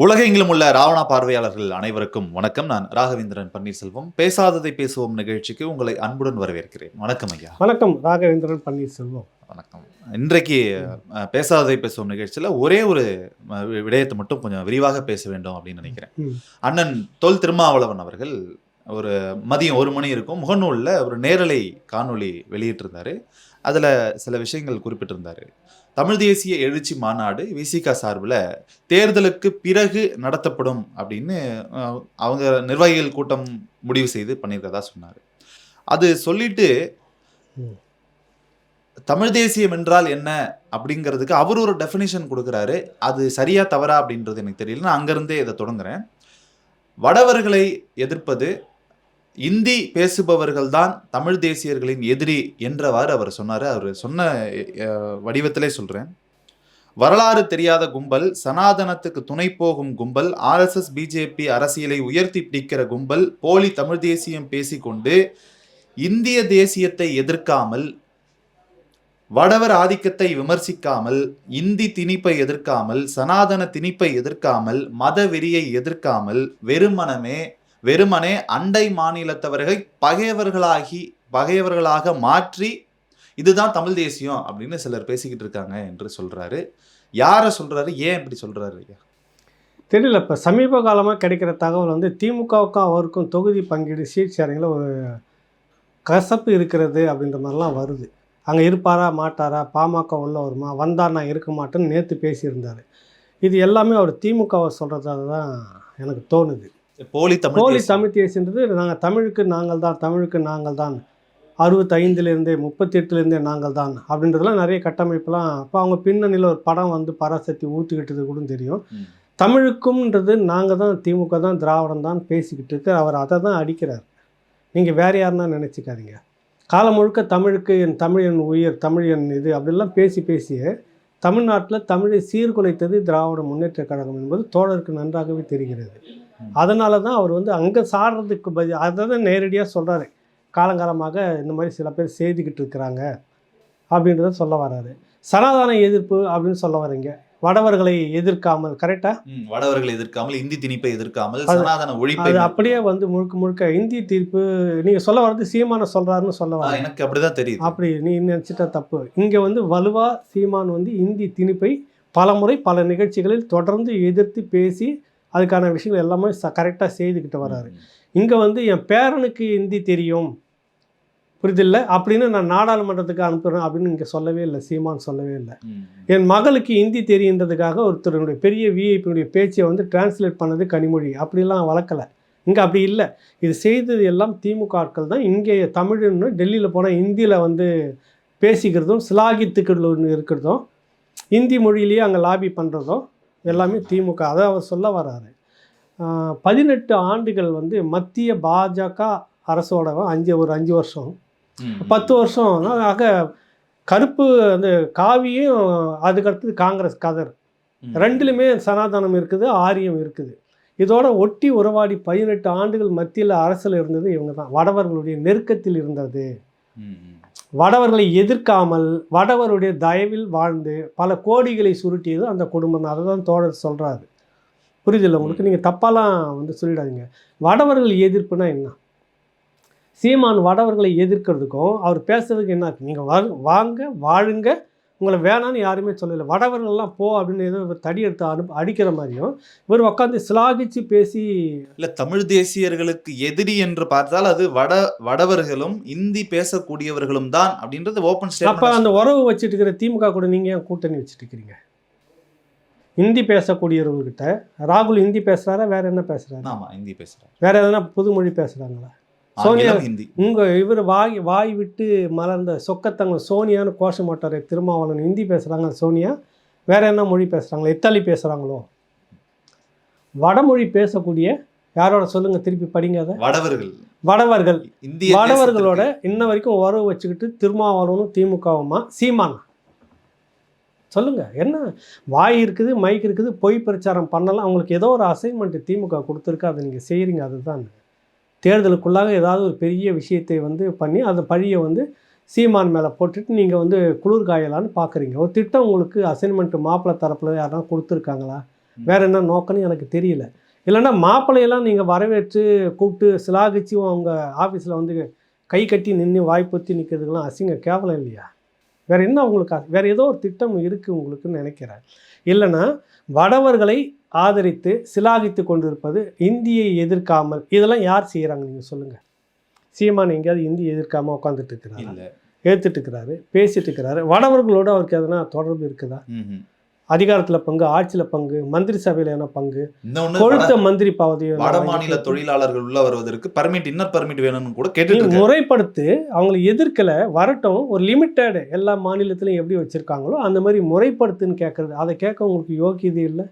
உலகெங்கிலும் உள்ள ராவணா பார்வையாளர்கள் அனைவருக்கும் வணக்கம். நான் ராகவேந்திரன் பன்னீர்செல்வம். பேசாததை பேசுவோம் நிகழ்ச்சிக்கு உங்களை அன்புடன் வரவேற்கிறேன். வணக்கம் ஐயா. வணக்கம். ராகவேந்திரன் பன்னீர்செல்வம். வணக்கம். இன்றைக்கு பேசாததை பேசுவோம் நிகழ்ச்சியில் ஒரே ஒரு விடயத்தை மட்டும் கொஞ்சம் விரிவாக பேச வேண்டும் அப்படின்னு நினைக்கிறேன். அண்ணன் தொல் திருமாவளவன் அவர்கள் ஒரு மதியம் 1 மணி இருக்கும் முகநூலில் ஒரு நேரலை காணொளி வெளியிட்டிருந்தாரு. அதில் சில விஷயங்கள் குறிப்பிட்டிருந்தாரு. தமிழ் தேசிய எழுச்சி மாநாடு விசிகா சார்பில் தேர்தலுக்கு பிறகு நடத்தப்படும் அப்படின்னு அவங்க நிர்வாகிகள் கூட்டம் முடிவு செய்து பண்ணியிருக்கதா சொன்னார். அது சொல்லிட்டு தமிழ் தேசியம் என்றால் என்ன அப்படிங்கிறதுக்கு அவர் ஒரு டெஃபினிஷன் கொடுக்குறாரு. அது சரியா தவறா அப்படின்றது எனக்கு தெரியல. நான் அங்கேருந்தே இதை தொடங்குறேன். வடவர்களை எதிர்ப்பது, இந்தி பேசுபவர்கள் தான் தமிழ் தேசியர்களின் எதிரி என்றவாறு அவர் சொன்னார். அவர் சொன்ன வடிவத்திலே சொல்கிறேன். வரலாறு தெரியாத கும்பல், சனாதனத்துக்கு துணை போகும் கும்பல், RSS பிஜேபி அரசியலை உயர்த்தி பிடிக்கிற கும்பல், போலி தமிழ் தேசியம் பேசிக்கொண்டு இந்திய தேசியத்தை எதிர்க்காமல், வடவர் ஆதிக்கத்தை விமர்சிக்காமல், இந்தி திணிப்பை எதிர்க்காமல், சனாதன திணிப்பை எதிர்க்காமல், மத வெறியை எதிர்க்காமல், வெறுமனே அண்டை மாநிலத்தவர்களை பகையவர்களாக மாற்றி இதுதான் தமிழ் தேசியம் அப்படின்னு சிலர் பேசிக்கிட்டு இருக்காங்க என்று சொல்றாரு. யாரை சொல்றாரு, ஏன் இப்படி சொல்றாரு ஐயா தெரியல. இப்போ சமீப காலமாக கிடைக்கிற தகவல் வந்து திமுகவுக்கும் அவருக்கும் தொகுதி பங்கீடு சீட் ஷேரிங்கில் ஒரு கசப்பு இருக்கிறது அப்படின்ற மாதிரிலாம் வருது. அங்கே இருப்பாரா மாட்டாரா, பாமக உள்ள வருமா, வந்தார் நான் இருக்க மாட்டேன்னு நேற்று பேசியிருந்தார். இது எல்லாமே அவர் திமுகவை சொல்கிறதாக தான் எனக்கு தோணுது. போலி தமிழ் தேசியன்றது தமிழுக்கு நாங்கள் தான் 65லேருந்தே 38லேருந்தே நாங்கள் தான் அப்படின்றதுலாம் நிறைய கட்டமைப்புலாம். அப்போ அவங்க பின்னணியில் ஒரு படம் வந்து பராசக்தி ஊற்றிக்கிட்டது கூட தெரியும். தமிழுக்கும்ன்றது நாங்கள் தான், திமுக தான், திராவிடம் தான் பேசிக்கிட்டு இருக்கு. அவர் அதை தான் அடிக்கிறார். நீங்கள் வேறு யாருன்னா நினச்சிக்காதீங்க. காலம் முழுக்க தமிழுக்கு தமிழ் என் உயிர், தமிழ் என் இது அப்படிலாம் பேசியே தமிழ்நாட்டில் தமிழை சீர்குலைத்தது திராவிட முன்னேற்ற கழகம் என்பது தோழருக்கு நன்றாகவே தெரிகிறது. அதனால தான் அவர் வந்து அங்கே சாடுறதுக்கு அதை தான் நேரடியாக சொல்கிறாரு. காலங்காலமாக இந்த மாதிரி சில பேர் செய்துக்கிட்டு இருக்கிறாங்க அப்படின்றத சொல்ல வர்றாரு. சனாதன எதிர்ப்பு அப்படின்னு சொல்ல வரீங்க. வடவர்களை எதிர்க்காமல், கரெக்டா? வடவர்களை எதிர்க்காமல், இந்தி திணிப்பை எதிர்க்காமல், சனாதன ஒழிப்பை, அது அப்படியே வந்து முழுக்க இந்தி தீர்ப்பு நீங்கள் சொல்ல வர்றது சீமான சொல்கிறாருன்னு சொல்ல வர. எனக்கு அப்படிதான் தெரியும். அப்படி நீ நினச்சிட்டா தப்பு. இங்கே வந்து வலுவா சீமான் வந்து இந்தி திணிப்பை பலமுறை பல நிகழ்ச்சிகளில் தொடர்ந்து எதிர்த்து பேசி அதுக்கான விஷயங்கள் எல்லாமே கரெக்டாக செய்துக்கிட்டு வர்றாரு. இங்கே வந்து என் பேரனுக்கு ஹிந்தி தெரியும், புரிதில்லை அப்படின்னு நான் நாடாளுமன்றத்துக்கு அனுப்புகிறேன் அப்படின்னு இங்கே சொல்லவே இல்லை. சீமான் சொல்லவே இல்லை. என் மகளுக்கு ஹிந்தி தெரியுன்றதுக்காக ஒருத்தருடைய பெரிய விஐபியுடைய பேச்சை வந்து டிரான்ஸ்லேட் பண்ணது கனிமொழி, அப்படிலாம் வளர்க்கலை. இங்கே அப்படி இல்லை. இது செய்தது எல்லாம் திமுக ஆட்கள் தான். இங்கே தமிழ்னு டெல்லியில் போனால் ஹிந்தியில் வந்து பேசிக்கிறதும் சிலாகித்துக்கள் இருக்கிறதும் ஹிந்தி மொழியிலேயே அங்கே லாபி பண்ணுறதும் எல்லாமே திமுக. அதை அவர் சொல்ல வர்றாரு. 18 ஆண்டுகள் வந்து மத்திய பாஜக அரசோட ஒரு 5 வருஷம் 10 வருஷம் ஆக கருப்பு அந்த காவியும், அதுக்கடுத்தது காங்கிரஸ் கதர், ரெண்டுலையுமே சனாதனம் இருக்குது, ஆரியம் இருக்குது. இதோட ஒட்டி உறவாடி 18 ஆண்டுகள் மத்தியில் அரசில் இருந்தது இவங்க தான். வடவர்களுடைய நெருக்கத்தில் இருந்தது. வடவர்களை எதிர்க்காமல் வடவருடைய தயவில் வாழ்ந்து பல கோடிகளை சுருட்டியது அந்த குடும்பம். அதை தான் தோழர் சொல்கிறாரு. புரியுதில்லை உங்களுக்கு? நீங்கள் தப்பாலாம் வந்து சொல்லிடாதீங்க. வடவர்கள் எதிர்ப்புனா என்ன? சீமான் வடவர்களை எதிர்க்கிறதுக்கும் அவர் பேசுறதுக்கு என்ன இருக்குது? நீங்கள் வாங்க வாழுங்க, உங்களை வேணான்னு யாருமே சொல்லலை. வடவர்கள்லாம் போ அப்படின்னு ஏதோ தடி எடுத்து அடிக்கிற மாதிரியும் இவர் உட்காந்து சிலாகிச்சு பேசி. இல்லை, தமிழ் தேசியர்களுக்கு எதிரி என்று பார்த்தால் அது வடவர்களும் இந்தி பேசக்கூடியவர்களும் தான் அப்படின்றது ஓப்பன் ஸ்டேட்மென்ட். அப்போ அந்த உறவு வச்சுட்டு இருக்கிற திமுக கூட நீங்கள் ஏன் கூட்டணி வச்சுட்டு இருக்கிறீங்க? ஹிந்தி பேசக்கூடியவர்கிட்ட ராகுல் ஹிந்தி பேசுகிறாரா, வேற என்ன பேசுகிறாரு? ஆமாம், ஹிந்தி பேசுகிறார். வேற எதனா புது மொழி பேசுகிறாங்களா? சோனியா இவர் வாய் விட்டு மலர்ந்த சொக்கத்தங்க சோனியான்னு கோஷம் மாட்டார் திருமாவளவன். ஹிந்தி பேசுகிறாங்க சோனியா. வேற என்ன மொழி பேசுகிறாங்களோ? இத்தாலி பேசுகிறாங்களோ? வடமொழி பேசக்கூடிய யாரோட சொல்லுங்க, திருப்பி படிங்க. அதை வடவர்களோட இன்ன வரைக்கும் உறவு வச்சுக்கிட்டு திருமாவளவனும் திமுகவுமா சீமான் சொல்லுங்க. என்ன வாய் இருக்குது, மைக் இருக்குது, பொய் பிரச்சாரம் பண்ணலாம். அவங்களுக்கு ஏதோ ஒரு அசைன்மெண்ட் திமுக கொடுத்துருக்கு, அதை நீங்கள் செய்கிறீங்க. அதுதான் தேர்தலுக்குள்ளாக ஏதாவது ஒரு பெரிய விஷயத்தை வந்து பண்ணி அந்த பழியை வந்து சீமான் மேலே போட்டுட்டு நீங்கள் வந்து குளிர் காயலான்னு பார்க்குறீங்க. ஒரு திட்டம் உங்களுக்கு அசைன்மெண்ட்டு மாப்பிள்ளை தரப்பில் யாருன்னா கொடுத்துருக்காங்களா? வேற என்ன நோக்கம்னு எனக்கு தெரியல. இல்லைன்னா மாப்பிள்ளையெல்லாம் நீங்கள் வரவேற்று கூப்பிட்டு சிலாகிச்சு அவங்க ஆஃபீஸில் வந்து கை கட்டி நின்று வாய்ப்பொத்தி நிற்கிறதுக்கெல்லாம் அசிங்க கேவலம் இல்லையா? வேற என்ன உங்களுக்கு வேற ஏதோ ஒரு திட்டம் இருக்குது உங்களுக்குன்னு நினைக்கிறேன். இல்லைன்னா வடவர்களை ஆதரித்து சிலாகித்து கொண்டிருப்பது, இந்தியை எதிர்க்காமல், இதெல்லாம் யார் செய்கிறாங்க நீங்கள் சொல்லுங்கள். சீமான் எங்கேயாவது இந்தி எதிர்க்காமல் உட்காந்துட்டு இருக்கிறாரு, இல்ல. ஏற்றுட்டு இருக்கிறாரு, பேசிட்டு இருக்கிறாரு. வடவர்களோடு அவருக்கு எதனா தொடர்பு இருக்குதா? அதிகாரத்தில் பங்கு, ஆட்சியில் பங்கு, மந்திரி சபையில் என்ன பங்கு, கொழுத்த மந்திரி பதவி, வட மாநில தொழிலாளர்கள் உள்ள வருவதற்கு பர்மிட், இன்னர் பர்மிட் வேணும்னு கூட கேட்டு முறைப்படுத்து. அவங்களை எதிர்க்கல, வரட்டும், ஒரு லிமிட்டட் எல்லா மாநிலத்திலையும் எப்படி வச்சிருக்காங்களோ அந்த மாதிரி முறைப்படுத்துன்னு கேட்கறது. அதை கேட்க உங்களுக்கு யோக்கியது இல்லை.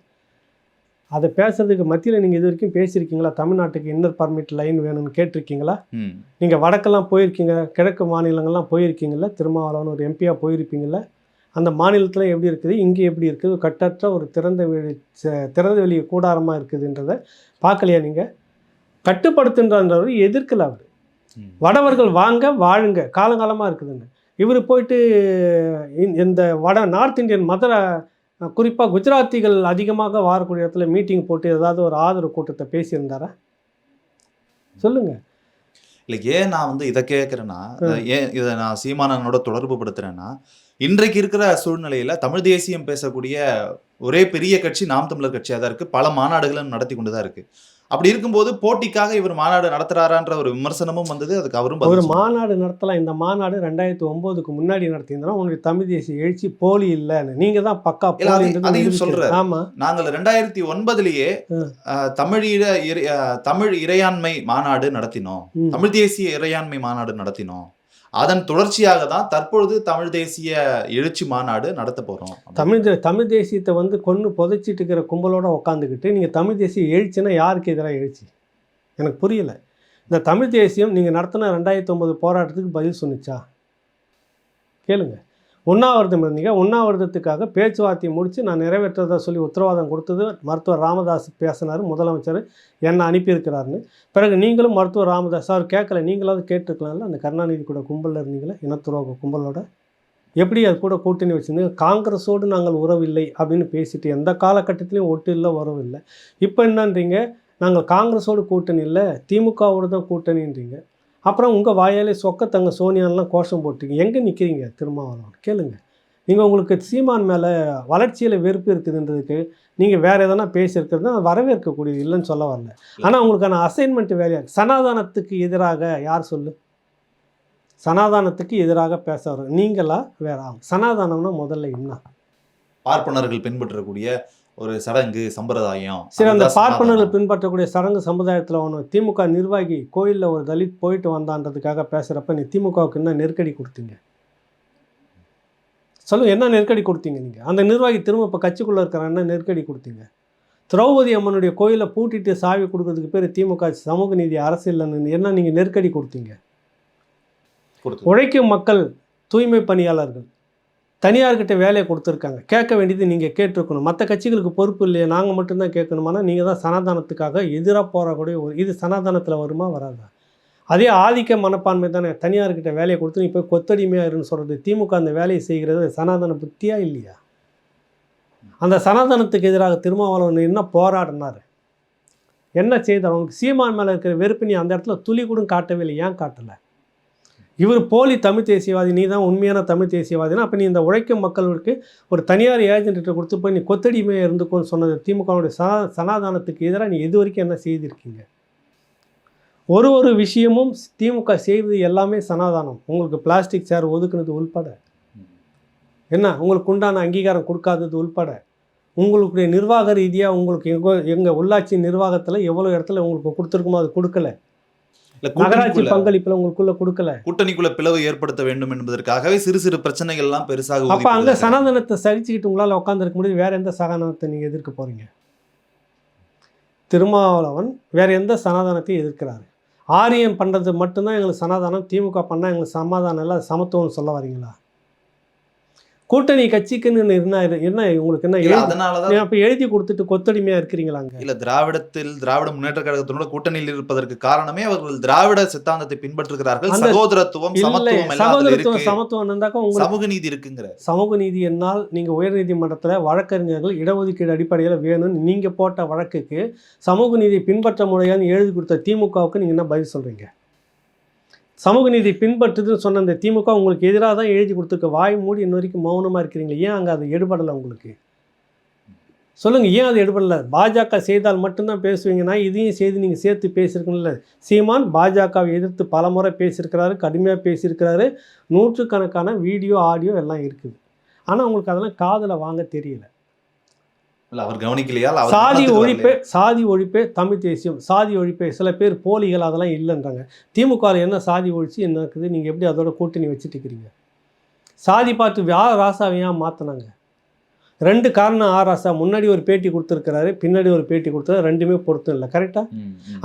அதை பேசுறதுக்கு மத்தியில் நீங்கள் இது வரைக்கும் பேசியிருக்கீங்களா? தமிழ்நாட்டுக்கு இன்னர் பர்மிட் லைன் வேணும்னு கேட்டிருக்கீங்களா? நீங்கள் வடக்கெல்லாம் போயிருக்கீங்க, கிழக்கு மாநிலங்கள்லாம் போயிருக்கீங்களா? திருமாவளவன் ஒரு எம்பியாக போயிருப்பீங்களா? அந்த மாநிலத்தில் எப்படி இருக்குது, இங்கே எப்படி இருக்குது, கட்டற்ற ஒரு திறந்த வெளி கூடாரமாக இருக்குதுன்றதை பார்க்கலையா நீங்கள்? கட்டுப்படுத்துன்றவர் எதிர்க்கல அவர். வடவர்கள் வாங்க வாழுங்க காலங்காலமாக இருக்குதுன்னு இவர் போயிட்டு இந்த நார்த் இந்தியன் மதுரை, குறிப்பாக குஜராத்திகள் அதிகமாக வாரக்கூடிய இடத்துல மீட்டிங் போட்டு ஏதாவது ஒரு ஆதரவு கூட்டத்தை பேசியிருந்தாரா? சொல்லுங்கள். இல்லை, ஏன் நான் வந்து இதை கேட்குறேன்னா, ஏன் இதை நான் சீமானனோட தொடர்பு படுத்துறேன்னா, இன்றைக்கு இருக்கிற சூழ்நிலையில் தமிழ் தேசியம் பேசக்கூடிய ஒரே பெரிய கட்சி நாம் தமிழர் கட்சியாக தான் இருக்குது. பல மாநாடுகளும் நடத்தி கொண்டு தான் இருக்குது. அப்படி இருக்கும்போது போட்டிக்காக இவர் மாநாடு நடத்துறாரான்ற ஒரு விமர்சனமும் வந்தது. அதுக்கு அவரும் ஒரு மாநாடு நடத்தலாம். இந்த மாநாடு 2009க்கு முன்னாடி நடத்தியிருந்தா உங்களுடைய தமிழ் தேசிய எழுச்சி போலி இல்லைன்னு நீங்கள் தான் பக்கா அதையும் சொல்ற. நாங்கள் 2009 தமிழ் இறையாண்மை மாநாடு நடத்தினோம், தமிழ் தேசிய இறையாண்மை மாநாடு நடத்தினோம். அதன் தொடர்ச்சியாக தான் தற்பொழுது தமிழ் தேசிய எழுச்சி மாநாடு நடத்த போகிறோம். தமிழ் தேசியத்தை வந்து கொன்று புதைச்சிட்டு இருக்கிற கும்பலோட உட்காந்துக்கிட்டு நீங்கள் தமிழ் தேசிய எழுச்சின்னா யாருக்கு எதிராக எழுச்சி? எனக்கு புரியலை. இந்த தமிழ் தேசியம் நீங்கள் நடத்தின 2009 போராட்டத்துக்கு பதில் சொன்னிச்சா? கேளுங்க. உண்ணாவிரதம் இருந்தீங்க, உண்ணாவிரதத்துக்காக பேச்சுவார்த்தையை முடித்து நான் நிறைவேற்றதா சொல்லி உத்தரவாதம் கொடுத்தது மருத்துவர் ராமதாஸ் பேசினார், முதலமைச்சர் என்னை அனுப்பியிருக்கிறாருன்னு. பிறகு நீங்களும் மருத்துவர் ராமதாஸ் அவர் கேட்கல, நீங்களாவது கேட்டுருக்கலாம்ல. அந்த கருணாநிதி கூட கும்பலில் இருந்தீங்களா, இனத்துரோக கும்பலோட எப்படி அது கூட கூட்டணி வச்சுருந்தீங்க? காங்கிரஸோடு நாங்கள் உறவில்லை அப்படின்னு பேசிட்டு எந்த காலகட்டத்திலையும் ஒட்டு இல்லை, உறவு இல்லை. இப்போ என்னன்றீங்க, நாங்கள் காங்கிரஸோடு கூட்டணி இல்லை, திமுகவோடு தான் கூட்டணின்றீங்க. அப்புறம் உங்கள் வாயாலே சொக்கத்தங்க சோனியான்லாம் கோஷம் போட்டுங்க. எங்கே நிற்கிறீங்க திருமாவளவன்? கேளுங்க. நீங்கள் உங்களுக்கு சீமான் மேலே வளர்ச்சியில் வெறுப்பு இருக்குதுன்றதுக்கு நீங்கள் வேறு எதனா பேசியிருக்கிறது தான் வரவேற்கக்கூடியது, இல்லைன்னு சொல்ல வரல. ஆனால் உங்களுக்கான அசைன்மெண்ட் வேலையாக சனாதானத்துக்கு எதிராக யார் சொல்லு? சனாதானத்துக்கு எதிராக பேச வர நீங்களா வேற? சனாதானம்னா முதல்ல என்ன? பார்ப்பனர்கள் பின்பற்றக்கூடிய ஒரு சடங்கு சம்பிரதாயம். சரி, அந்த பார்ப்பனர்கள் பின்பற்றக்கூடிய சடங்கு சமுதாயத்தில் ஒன்று திமுக நிர்வாகி கோயிலில் ஒரு தலித் போயிட்டு வந்தான்றதுக்காக பேசுகிறப்ப நீ திமுகவுக்கு என்ன நெருக்கடி கொடுத்தீங்க? சொல்லுங்கள், என்ன நெருக்கடி கொடுத்தீங்க நீங்கள்? அந்த நிர்வாகி திரும்ப இப்போ கட்சிக்குள்ளே இருக்கிற என்ன நெருக்கடி கொடுத்தீங்க? திரௌபதி அம்மனுடைய கோயிலை பூட்டிட்டு சாவி கொடுக்கறதுக்கு பேர் திமுக சமூக நீதி அரசியல்னு என்ன நீங்கள் நெருக்கடி கொடுத்தீங்க? உழைக்கும் மக்கள், தூய்மை பணியாளர்கள் தனியார்கிட்ட வேலையை கொடுத்துருக்காங்க. கேட்க வேண்டியது நீங்கள் கேட்டிருக்கணும். மற்ற கட்சிகளுக்கு பொறுப்பு இல்லையா, நாங்கள் மட்டும்தான் கேட்கணுமானா நீங்கள் தான் சனாதானத்துக்காக எதிராக போகக்கூடிய ஒரு இது சனாதானத்தில் வருமா வராதா? அதே ஆதிக்க மனப்பான்மை தானே. தனியார்கிட்ட வேலையை கொடுத்து நீ போய் கொத்தடிமையாக இருன்னு சொல்கிறது. திமுக அந்த வேலையை செய்கிறது சனாதன புத்தியா இல்லையா? அந்த சனாதனத்துக்கு எதிராக திருமாவளவன் என்ன போராடினார், என்ன செய்தார்? அவனுக்கு சீமான் மேலே இருக்கிற வெறுப்பு நீ அந்த இடத்துல துளி கூட காட்டவே இல்லை. ஏன் காட்டலை? இவர் போலி தமிழ் தேசியவாதி, நீ தான் உண்மையான தமிழ் தேசியவாதினா அப்போ நீ இந்த உழைக்கும் மக்களுக்கு ஒரு தனியார் ஏஜென்ட்டு கொடுத்து போய் நீ கொத்தடிமையாக இருந்துக்கோன்னு சொன்னது திமுகவுடைய சனாதானத்துக்கு எதிராக நீ இது வரைக்கும் என்ன செய்திருக்கீங்க? ஒரு விஷயமும் திமுக செய்வது எல்லாமே சனாதானம். உங்களுக்கு பிளாஸ்டிக் சேர் ஒதுக்குனது உள்பட, என்ன உங்களுக்கு உண்டான அங்கீகாரம் கொடுக்காதது உள்பட, உங்களுடைய நிர்வாக ரீதியாக உங்களுக்கு எங்கள் உள்ளாட்சி நிர்வாகத்தில் எவ்வளோ இடத்துல உங்களுக்கு கொடுத்துருக்குமோ அது கொடுக்கல. நகராட்சி பங்களிப்புல உங்களுக்குள்ள கொடுக்கல. கூட்டணிக்குள்ள பிளவு ஏற்படுத்த வேண்டும் என்பதற்காகவே சிறு சிறு பிரச்சனைகள் எல்லாம் பெருசாக. அப்ப அங்க சனாதனத்தை சகிச்சுக்கிட்டு உங்களால உட்காந்துருக்க முடியாது. வேற எந்த சனாதனத்தை நீங்க எதிர்க்க போறீங்க? திருமாவளவன் வேற எந்த சனாதனத்தையும் எதிர்க்கிறாரு. ஆரியம் பண்றது மட்டும்தான் எங்களுக்கு சனாதானம், திமுக பண்ணா எங்களுக்கு சமாதானம் இல்லை, சமத்துவம் சொல்ல வரீங்களா? கூட்டணி கட்சிக்குன்னு என்ன உங்களுக்கு என்ன இல்ல அதனாலதான் அப்ப எழுதி கொடுத்துட்டு கொத்தடிமையா இருக்கிறீங்களாங்க? இல்ல திராவிட முன்னேற்ற கழகத்தினோட கூட்டணியில் இருப்பதற்கு காரணமே அவர்கள் திராவிட சித்தாந்தத்தை பின்பற்றுகிறார்கள். அந்த சகோதரத்துவம், இல்ல சமத்துவம் எல்லாம் அதுல சகோதரத்துவம் இருக்கு. சமத்துவம் இருந்தாக்கா உங்களுக்கு சமூக நீதி இருக்குங்கிற. சமூக நீதி என்னால் நீங்கள் உயர்நீதிமன்றத்தில் வழக்கறிஞர்கள் இடஒதுக்கீடு அடிப்படையில் வேணும்னு நீங்கள் போட்ட வழக்குக்கு சமூக நீதியை பின்பற்ற முடியாதுன்னு எழுதி கொடுத்த திமுகவுக்கு நீங்கள் என்ன பதில் சொல்கிறீங்க? சமூக நீதி பின்பற்றுதுன்னு சொன்ன அந்த திமுக உங்களுக்கு எதிராக தான் எழுதி கொடுத்துருக்க. வாய் மூடி இன்ன வரைக்கும் மௌனமாக இருக்கிறீங்க. ஏன் அங்கே அது எடுபடலை உங்களுக்கு? சொல்லுங்கள், ஏன் அது எடுபடலை? பாஜக செய்தால் மட்டும்தான் பேசுவீங்கன்னா இதையும் செய்து நீங்கள் சேர்த்து பேசியிருக்கணும்ல. சீமான் பாஜகவை எதிர்த்து பல முறை பேசியிருக்கிறாரு, கடுமையாக பேசியிருக்கிறாரு. நூற்றுக்கணக்கான வீடியோ ஆடியோ எல்லாம் இருக்குது. ஆனால் உங்களுக்கு அதெல்லாம் காதில் வாங்க தெரியல. அவர் கவனிக்கலையா? சாதி ஒழிப்பே தமிழ் தேசியம், சாதி ஒழிப்பே. சில பேர் போலிகள், அதெல்லாம் இல்லைன்றாங்க. திமுக என்ன சாதி ஒழிச்சு என்ன இருக்குது? நீங்கள் எப்படி அதோட கூட்டணி வச்சுட்டு இருக்கிறீங்க? சாதி பார்த்து ராசாவை ஏன் மாற்றினாங்க? 2 காரணம். ராசா முன்னாடி ஒரு பேட்டி கொடுத்துருக்கிறாரு, பின்னாடி ஒரு பேட்டி கொடுத்தாரு. ரெண்டுமே பொருத்தம் இல்லை. கரெக்டாக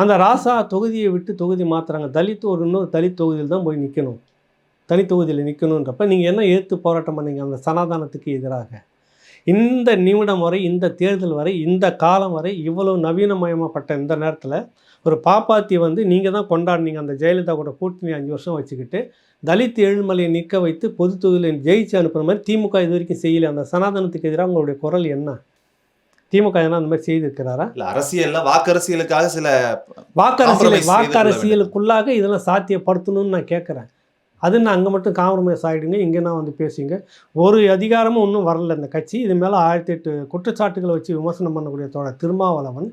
அந்த ராசா தொகுதியை விட்டு தொகுதி மாற்றுறாங்க. தலித் இன்னொரு தலித் தொகுதியில் தான் போய் நிற்கணும், தனி தொகுதியில் நிற்கணுன்றப்ப நீங்கள் என்ன எதிர்த்து போராட்டம் பண்ணீங்க அந்த சனாதானத்துக்கு எதிராக? இந்த நிமிடம் வரை, இந்த தேர்தல் வரை, இந்த காலம் வரை இவ்வளோ நவீனமயமாப்பட்ட இந்த நேரத்தில் ஒரு பாப்பாத்தி நீங்கள் தான் கொண்டாடினீங்க. அந்த ஜெயலலிதா கூட கூட்டணி 5 வருஷம் வச்சுக்கிட்டு தலித் ஏழுமலையை நிற்க வைத்து பொது தொகுதியில் ஜெயிச்சு அனுப்புகிற மாதிரி திமுக இது வரைக்கும் செய்யலை. அந்த சனாதனத்துக்கு எதிராக உங்களுடைய குரல் என்ன? திமுக என்ன அந்த மாதிரி செய்திருக்கிறாரா? இல்லை, அரசியல் வாக்கரசியலுக்காக சில வாக்கரசியலுக்குள்ளாக இதெல்லாம் சாத்தியப்படுத்தணும்னு நான் கேட்குறேன். அது நான் அங்கே மட்டும் காம்ப்ரமைஸ் ஆகிடுங்க, இங்கே நான் பேசுங்க. ஒரு அதிகாரமும் இன்னும் வரல இந்த கட்சி. இது மேலே 1008 குற்றச்சாட்டுகளை வச்சு விமர்சனம் பண்ணக்கூடிய தோழர் திருமாவளவன்,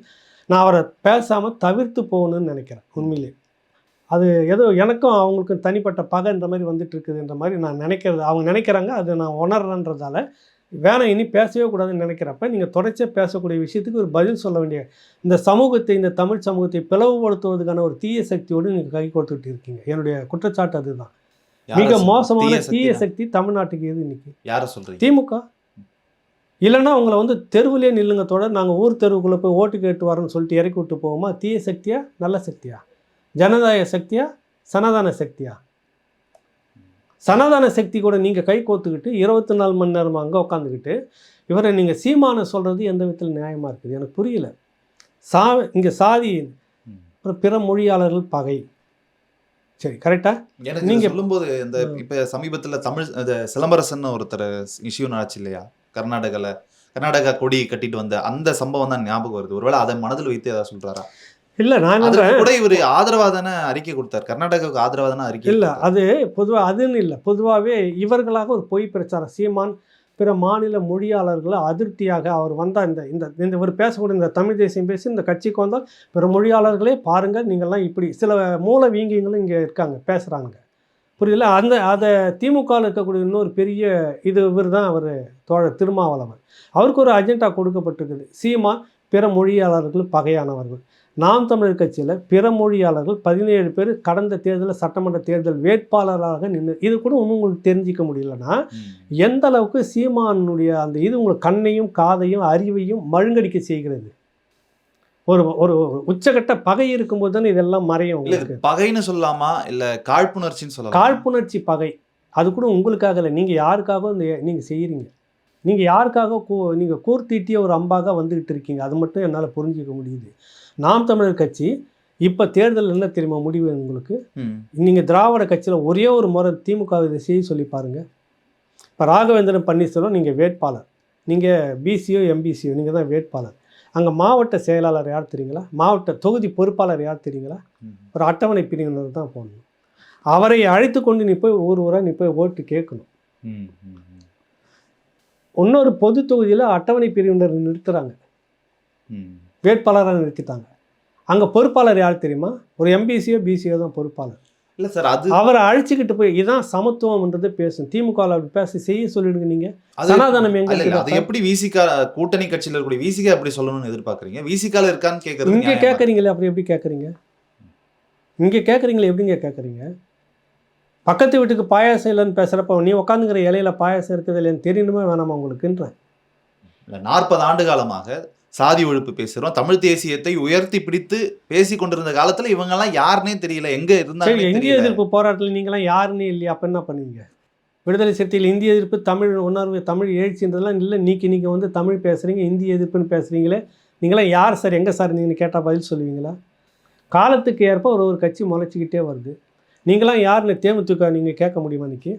நான் அவரை பேசாமல் தவிர்த்து போகணும்னு நினைக்கிறேன். உண்மையிலே அது ஏதோ எனக்கும் அவங்களுக்கும் தனிப்பட்ட பகைன்ற மாதிரி வந்துட்டு இருக்குதுன்ற மாதிரி நான் நினைக்கிறது. அவங்க நினைக்கிறாங்க, அது நான் உணர்றேன்றதால வேணாம் இனி பேசவே கூடாதுன்னு நினைக்கிறப்ப நீங்கள் தொடர்ச்சியாக பேசக்கூடிய விஷயத்துக்கு ஒரு பதில் சொல்ல வேண்டிய இந்த சமூகத்தை, இந்த தமிழ் சமூகத்தை பிளவுபடுத்துவதற்கான ஒரு தீய சக்தியோடு நீங்கள் கை கொடுத்துக்கிட்டு இருக்கீங்க. என்னுடைய குற்றச்சாட்டு அதுதான். மிக மோசமான தீய சக்தி தமிழ்நாட்டுக்கு எது இன்னைக்கு? யாரை சொல்றீங்க? திமுக. இல்லைன்னா உங்களை தெருவிலே நில்லுங்க தொடர், நாங்கள் ஊர் தெருவுக்குள்ளே போய் ஓட்டு கேட்டு வரோன்னு சொல்லிட்டு இறக்கி விட்டு போவோமா? தீய சக்தியா நல்ல சக்தியா? ஜனநாயக சக்தியா சனாதான சக்தியா? சனாதான சக்தி கூட நீங்கள் கை கோத்துக்கிட்டு 24 மணி நேரமாக அங்கே உட்காந்துக்கிட்டு இவரை நீங்கள் சீமான சொல்கிறது எந்த விதத்தில் நியாயமாக இருக்குது? எனக்கு புரியல. இங்கே சாதி, அப்புறம் பிற மொழியாளர்கள் பகை. சரி, கரெக்டா? நீங்க சொல்லும்போது இந்த இப்ப சமீபத்துல தமிழ் சிலம்பரசன் ஒருத்தர் இஷ்யூ ஆச்சு இல்லையா? கர்நாடகா கொடி கட்டிட்டு வந்த அந்த சம்பவம் தான் ஞாபகம் வருது. ஒருவேளை அதை மனதில் வைத்து ஏதாவது சொல்றாரா? இல்லை, நான் கூட இவர் ஆதரவாதான அறிக்கை கொடுத்தார், கர்நாடகாவுக்கு ஆதரவாதான அறிக்கை. இல்லை, அது பொதுவாக அதுன்னு இல்லை, பொதுவாகவே இவர்களாக ஒரு பொய் பிரச்சாரம். சீமான் பிற மாநில மொழியாளர்களை அதிருப்தியாக அவர் வந்தால் இந்த இவர் பேசக்கூடிய இந்த தமிழ் தேசியம் பேசி இந்த கட்சிக்கு வந்தால் பிற மொழியாளர்களே பாருங்கள் நீங்கள்லாம் இப்படி சில மூல வீங்கியங்களும் இங்கே இருக்காங்க, பேசுகிறாங்க. புரியல? அதை திமுகவில் இருக்கக்கூடிய இன்னொரு பெரிய இவர் தான் அவர் தோழர் திருமாவளவன். அவருக்கு ஒரு அஜெண்டா கொடுக்கப்பட்டிருக்குது. சீமான் பிற மொழியாளர்கள் பகையானவர்கள். நாம் தமிழர் கட்சியில் பிற மொழியாளர்கள் 17 பேர் கடந்த தேர்தலில் சட்டமன்ற தேர்தல் வேட்பாளராக நின்று, இது கூட இன்னும் உங்களுக்கு தெரிஞ்சிக்க முடியலன்னா எந்த அளவுக்கு சீமானுடைய அந்த இது உங்களுக்கு கண்ணையும் காதையும் அறிவையும் மழுங்கடிக்க செய்கிறது. ஒரு உச்சகட்ட பகை இருக்கும்போது தானே இதெல்லாம் மறையும். உங்களுக்கு பகைன்னு சொல்லலாமா இல்லை காழ்ப்புணர்ச்சின்னு சொல்லலாம்? காழ்ப்புணர்ச்சி பகை. அது கூட உங்களுக்காக இல்லை, நீங்கள் யாருக்காக நீங்கள் செய்கிறீங்க, நீங்கள் யாருக்காக நீங்கள் கூர்த்தீட்டிய ஒரு அம்பாக வந்துக்கிட்டு இருக்கீங்க. அது மட்டும் என்னால் புரிஞ்சிக்க முடியுது. நாம் தமிழர் கட்சி இப்போ தேர்தல் என்ன தெரியுமா முடிவு உங்களுக்கு? நீங்கள் திராவிட கட்சியில் ஒரே ஒரு முறை திமுக இதை செய்ய சொல்லி பாருங்கள். இப்போ ராகவேந்திரன் பன்னீர்செல்வம் நீங்கள் வேட்பாளர், நீங்கள் பிசியோ எம்பிசியோ நீங்கள் தான் வேட்பாளர். அங்கே மாவட்ட செயலாளர் யார் தெரியுங்களா? மாவட்ட தொகுதி பொறுப்பாளர் யார் தெரியுங்களா? ஒரு அட்டவணை பிரிவினர் தான் போடணும். அவரை அழைத்து கொண்டு நீ போய் ஊராக நீ போய் ஓட்டு கேட்கணும். இன்னொரு பொது தொகுதியில் அட்டவணை பிரிவினர் நிறுத்துகிறாங்க, வேட்பாளராக நிறுத்திட்டாங்க. அங்கே பொறுப்பாளர் யார் தெரியுமா? ஒரு எம்பிசியோ பிசியோ தான் பொறுப்பாளர். இல்லை சார், அது அவரை அழைச்சிக்கிட்டு போய் இதான் சமத்துவம்ன்றது பேசும். திமுக பேச செய்ய சொல்லிடுங்க. நீங்கள் சனாதனம் எங்க? அது எப்படி விசிகா கூட்டணி கட்சியில் இருக்கக்கூடிய விசிகா எப்படி சொல்லணும்னு எதிர்பார்க்குறீங்க? விசிகால இருக்கான்னு கேட்குறீங்க. இங்கே கேட்குறீங்களே, அப்படி எப்படி கேட்குறீங்க? இங்கே கேட்குறீங்களே, எப்படிங்க கேட்குறீங்க? பக்கத்து வீட்டுக்கு பாயாசம் இல்லைன்னு பேசுகிறப்ப நீ உட்காந்துங்கிற இலையில பாயாசம் இருக்குது இல்லைன்னு தெரியணுமே வேணாமா உங்களுக்குன்ற? 40 ஆண்டு காலமாக சாதி ஒழிப்பு பேசுகிறோம், தமிழ் தேசியத்தை உயர்த்தி பிடித்து பேசி கொண்டிருந்த காலத்தில் இவங்கெல்லாம் யாருன்னே தெரியல, எங்கே இருந்தாலும் இந்திய எதிர்ப்பு போராட்டத்தில் நீங்களாம் யாருன்னே இல்லையா? அப்போ என்ன பண்ணுவீங்க? விடுதலை சிறுத்தைகள் இந்திய எதிர்ப்பு, தமிழ் உணர்வு, தமிழ் எழுச்சின்றதெல்லாம் இல்லை. நீங்கள் வந்து தமிழ் பேசுகிறீங்க, இந்திய எதிர்ப்புன்னு பேசுகிறீங்களே, நீங்களாம் யார் சார், எங்கே சார் நீங்கள் கேட்டால் பதில் சொல்லுவீங்களா? காலத்துக்கு ஏற்ப ஒரு கட்சி முளைச்சிக்கிட்டே வருது. நீங்களாம் யாருன்னு தேமுதிக நீங்கள் கேட்க முடியுமா இன்றைக்கி?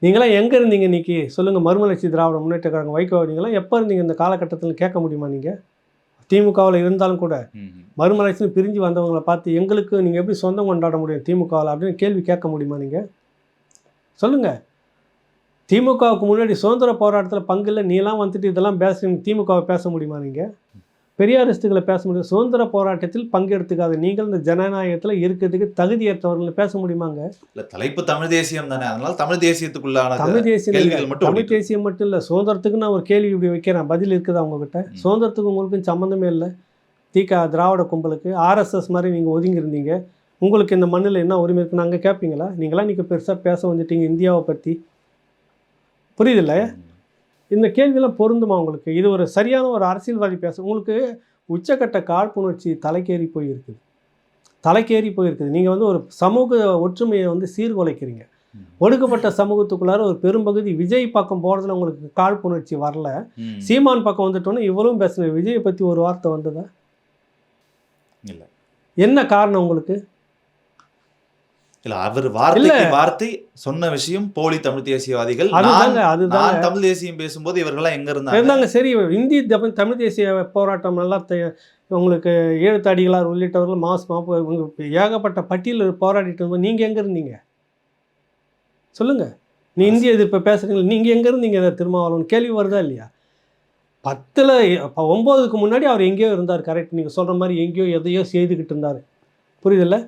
நீங்களாம் எங்கே இருந்தீங்க இன்றைக்கி சொல்லுங்கள்? மறுமலர்ச்சி திராவிட முன்னேற்ற கழகம் வைகோ நீங்களாம் எப்போ இருந்தீங்க இந்த காலகட்டத்தில் கேட்க முடியுமா? நீங்கள் திமுகவில் இருந்தாலும் கூட மறுமலர்ச்சின்னு பிரிஞ்சு வந்தவங்களை பார்த்து எங்களுக்கு நீங்கள் எப்படி சொந்தம் கொண்டாட முடியும் திமுகவில் அப்படின்னு கேள்வி கேட்க முடியுமா? நீங்கள் சொல்லுங்கள். திமுகவுக்கு முன்னாடி சுதந்திர போராட்டத்தில் பங்கு இல்லை, நீலாம் வந்துட்டு இதெல்லாம் பேசுறீங்க, திமுகவை பேச முடியுமா? நீங்கள் பெரியாரிஸ்டுகளை பேச முடியும். சுதந்திர போராட்டத்தில் பங்கெடுத்துக்காது நீங்கள் இந்த ஜனநாயகத்தில் இருக்கிறதுக்கு தகுதியற்றவர்களை பேச முடியுமாங்க? இல்லை, தலைப்பு தமிழ் தேசியம் தானே, அதனால தமிழ் தேசியத்துக்குள்ளான தமிழ் தேசியம் மட்டும் தமிழ் தேசியம் மட்டும் இல்லை, சுதந்திரத்துக்கு நான் ஒரு கேள்வி இப்படி வைக்கிறேன், பதில் இருக்குதா உங்ககிட்ட? சுதந்திரத்துக்கு உங்களுக்கும் சம்மந்தமே இல்லை. திராவிட கும்பலுக்கு ஆர்எஸ்எஸ் மாதிரி நீங்கள் ஒதுங்கி இருந்தீங்க, உங்களுக்கு இந்த மண்ணில் என்ன உரிமை இருக்குன்னு அங்கே கேட்பீங்களா? நீங்களாம் இன்றைக்கி பெருசாக பேச வந்துட்டீங்க இந்தியாவை பற்றி, புரியுதில்ல? இந்த கேள்வியெல்லாம் பொருந்துமா உங்களுக்கு? இது ஒரு சரியான ஒரு அரசியல்வாதி பேச உங்களுக்கு உச்சக்கட்ட காழ்ப்புணர்ச்சி தலைக்கேறி போயிருக்குது. நீங்கள் வந்து ஒரு சமூக ஒற்றுமையை வந்து சீர்குலைக்கிறீங்க. ஒடுக்கப்பட்ட சமூகத்துக்குள்ளார ஒரு பெரும்பகுதி விஜய் பக்கம் போகிறதுல உங்களுக்கு காழ்ப்புணர்ச்சி வரல. சீமான் பக்கம் வந்துட்டோன்னே இவ்வளவும் பேசுகிறேன். விஜயை பற்றி ஒரு வார்த்தை வந்ததா? இல்லை. என்ன காரணம் உங்களுக்கு? இல்ல, அவர் வார்த்தை சொன்ன விஷயம் போலி தமிழ் தேசியவாதிகள். அதுதான் தமிழ் தேசியம் பேசும்போது இவர்கள்லாம் எங்க இருந்தாங்க? சரி, இந்தி தமிழ் தேசிய போராட்டம் நல்லா உங்களுக்கு ஈழத்தடிகளார் உள்ளிட்டவர்கள் ஏகப்பட்ட பட்டியலில் போராடிட்டு இருந்தோம். நீங்க எங்க இருந்தீங்க சொல்லுங்க? நீ இந்திய எதிர்ப்பை பேசுறீங்களா? நீங்க எங்க இருந்தீங்க? திருமாவளவன் கேள்வி வருதா இல்லையா? 10ல் 9க்கு முன்னாடி அவர் எங்கேயோ இருந்தார். கரெக்ட், நீங்க சொல்ற மாதிரி எங்கேயோ எதையோ செய்துக்கிட்டு இருந்தார். புரியுதில்ல?